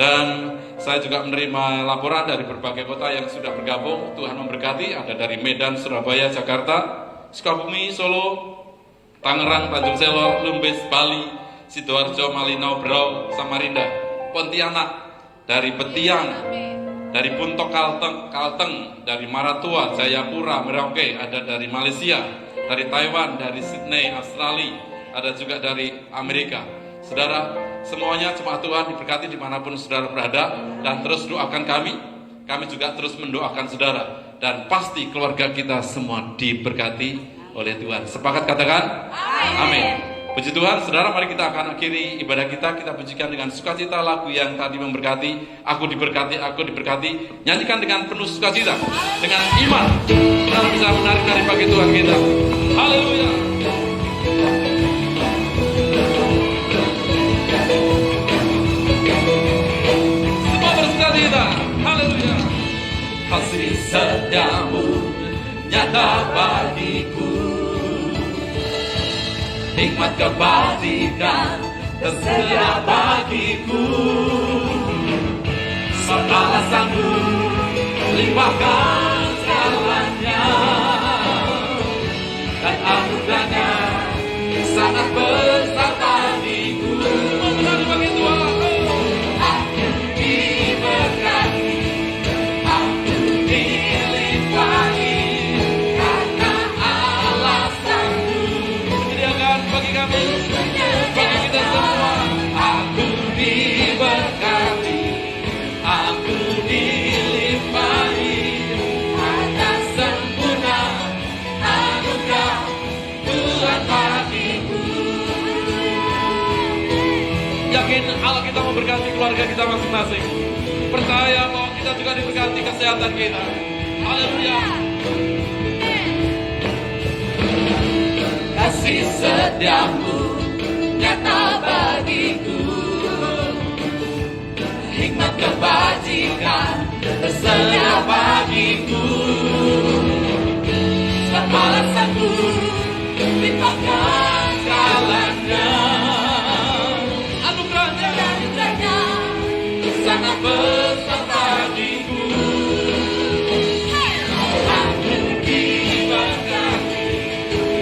Dan saya juga menerima laporan dari berbagai kota yang sudah bergabung. Tuhan memberkati, ada dari Medan, Surabaya, Jakarta, Sukabumi, Solo, Tangerang, Tanjung Selor, Lumbes, Bali, Sidoarjo, Malinau, Berau, Samarinda, Pontianak, dari Petiang, dari Puntok Kalteng, dari Maratua, Jayapura, Merauke, ada dari Malaysia, dari Taiwan, dari Sydney, Australia, ada juga dari Amerika. Saudara, semuanya jemaat Tuhan diberkati dimanapun saudara berada, dan terus doakan kami juga terus mendoakan saudara, dan pasti keluarga kita semua diberkati oleh Tuhan. Sepakat katakan? Amin. Puji Tuhan, saudara, mari kita akan akhiri ibadah kita. Kita pujikan dengan sukacita lagu yang tadi memberkati. Aku diberkati, aku diberkati. Nyanyikan dengan penuh sukacita, dengan iman. Kita bisa menarik-narik bagi Tuhan kita. Haleluya. Semua bersukacita. Haleluya. Kasih setiamu nyata bagiku. Hikmat kebajikan tersedia bagiku. Balasanmu limpahkan segalanya, dan anugerahnya sangat besar bagiku. Menang bagi Tuhan. Aku diberkati, aku dilimpahi, karena alasanmu sediakan bagi kami, bagi kita semua. Aku diberkati, aku dilimpahi, atas sempurna anugerah Tuhan bagiku. Yakin Allah kita memberkati keluarga kita masing-masing. Percaya bahwa kita juga diberkati kesehatan kita. Haleluya. Kasih setiamu nyata bagiku, hikmat kebajikan tersedia bagiku. Balasanku limpahkan segalanya, anugerahnya sangat besar bagiku. Aku diberkati,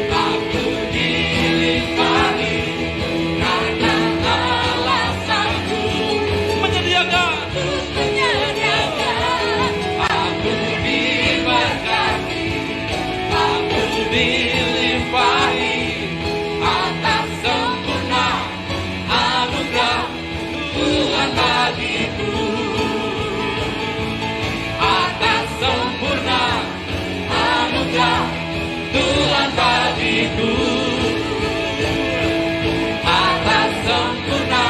aku dilimpahi, karena alasanku menyediakan. Aku diberkati, aku dilimpahi, atas sempurna anugerah Tuhan bagiku. Atas sempurna anugerah Tuhan bagiku. Atas sempurna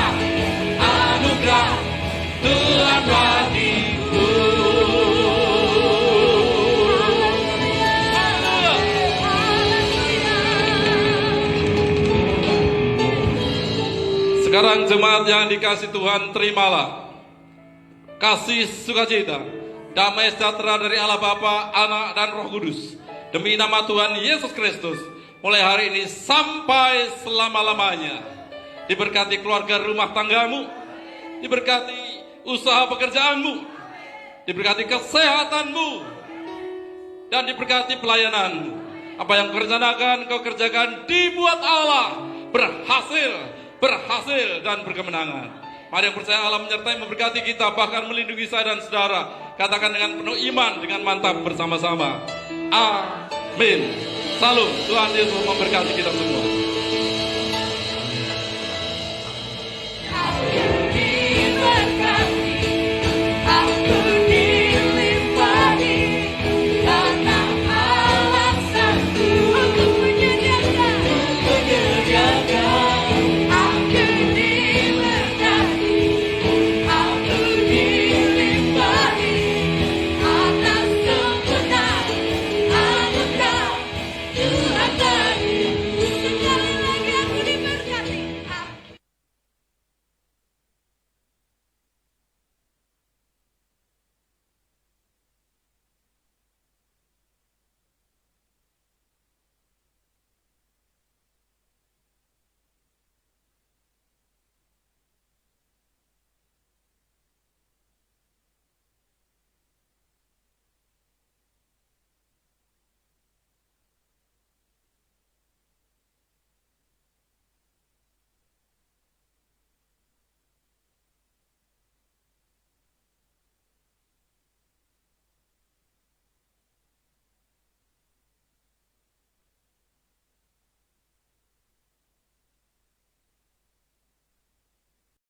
anugerah Tuhan bagiku. Sekarang jemaat yang dikasih Tuhan, terimalah kasih sukacita, damai sejahtera dari Allah Bapa, Anak, dan Roh Kudus. Demi nama Tuhan Yesus Kristus, mulai hari ini sampai selama-lamanya. Diberkati keluarga rumah tanggamu, diberkati usaha pekerjaanmu, diberkati kesehatanmu, dan diberkati pelayananmu. Apa yang kau kerjakan, kau kerjakan dibuat Allah berhasil dan berkemenangan. Mari yang percaya Allah menyertai, memberkati kita, bahkan melindungi saya dan saudara. Katakan dengan penuh iman, dengan mantap bersama-sama. Amin. Salam, Tuhan Yesus memberkati kita semua.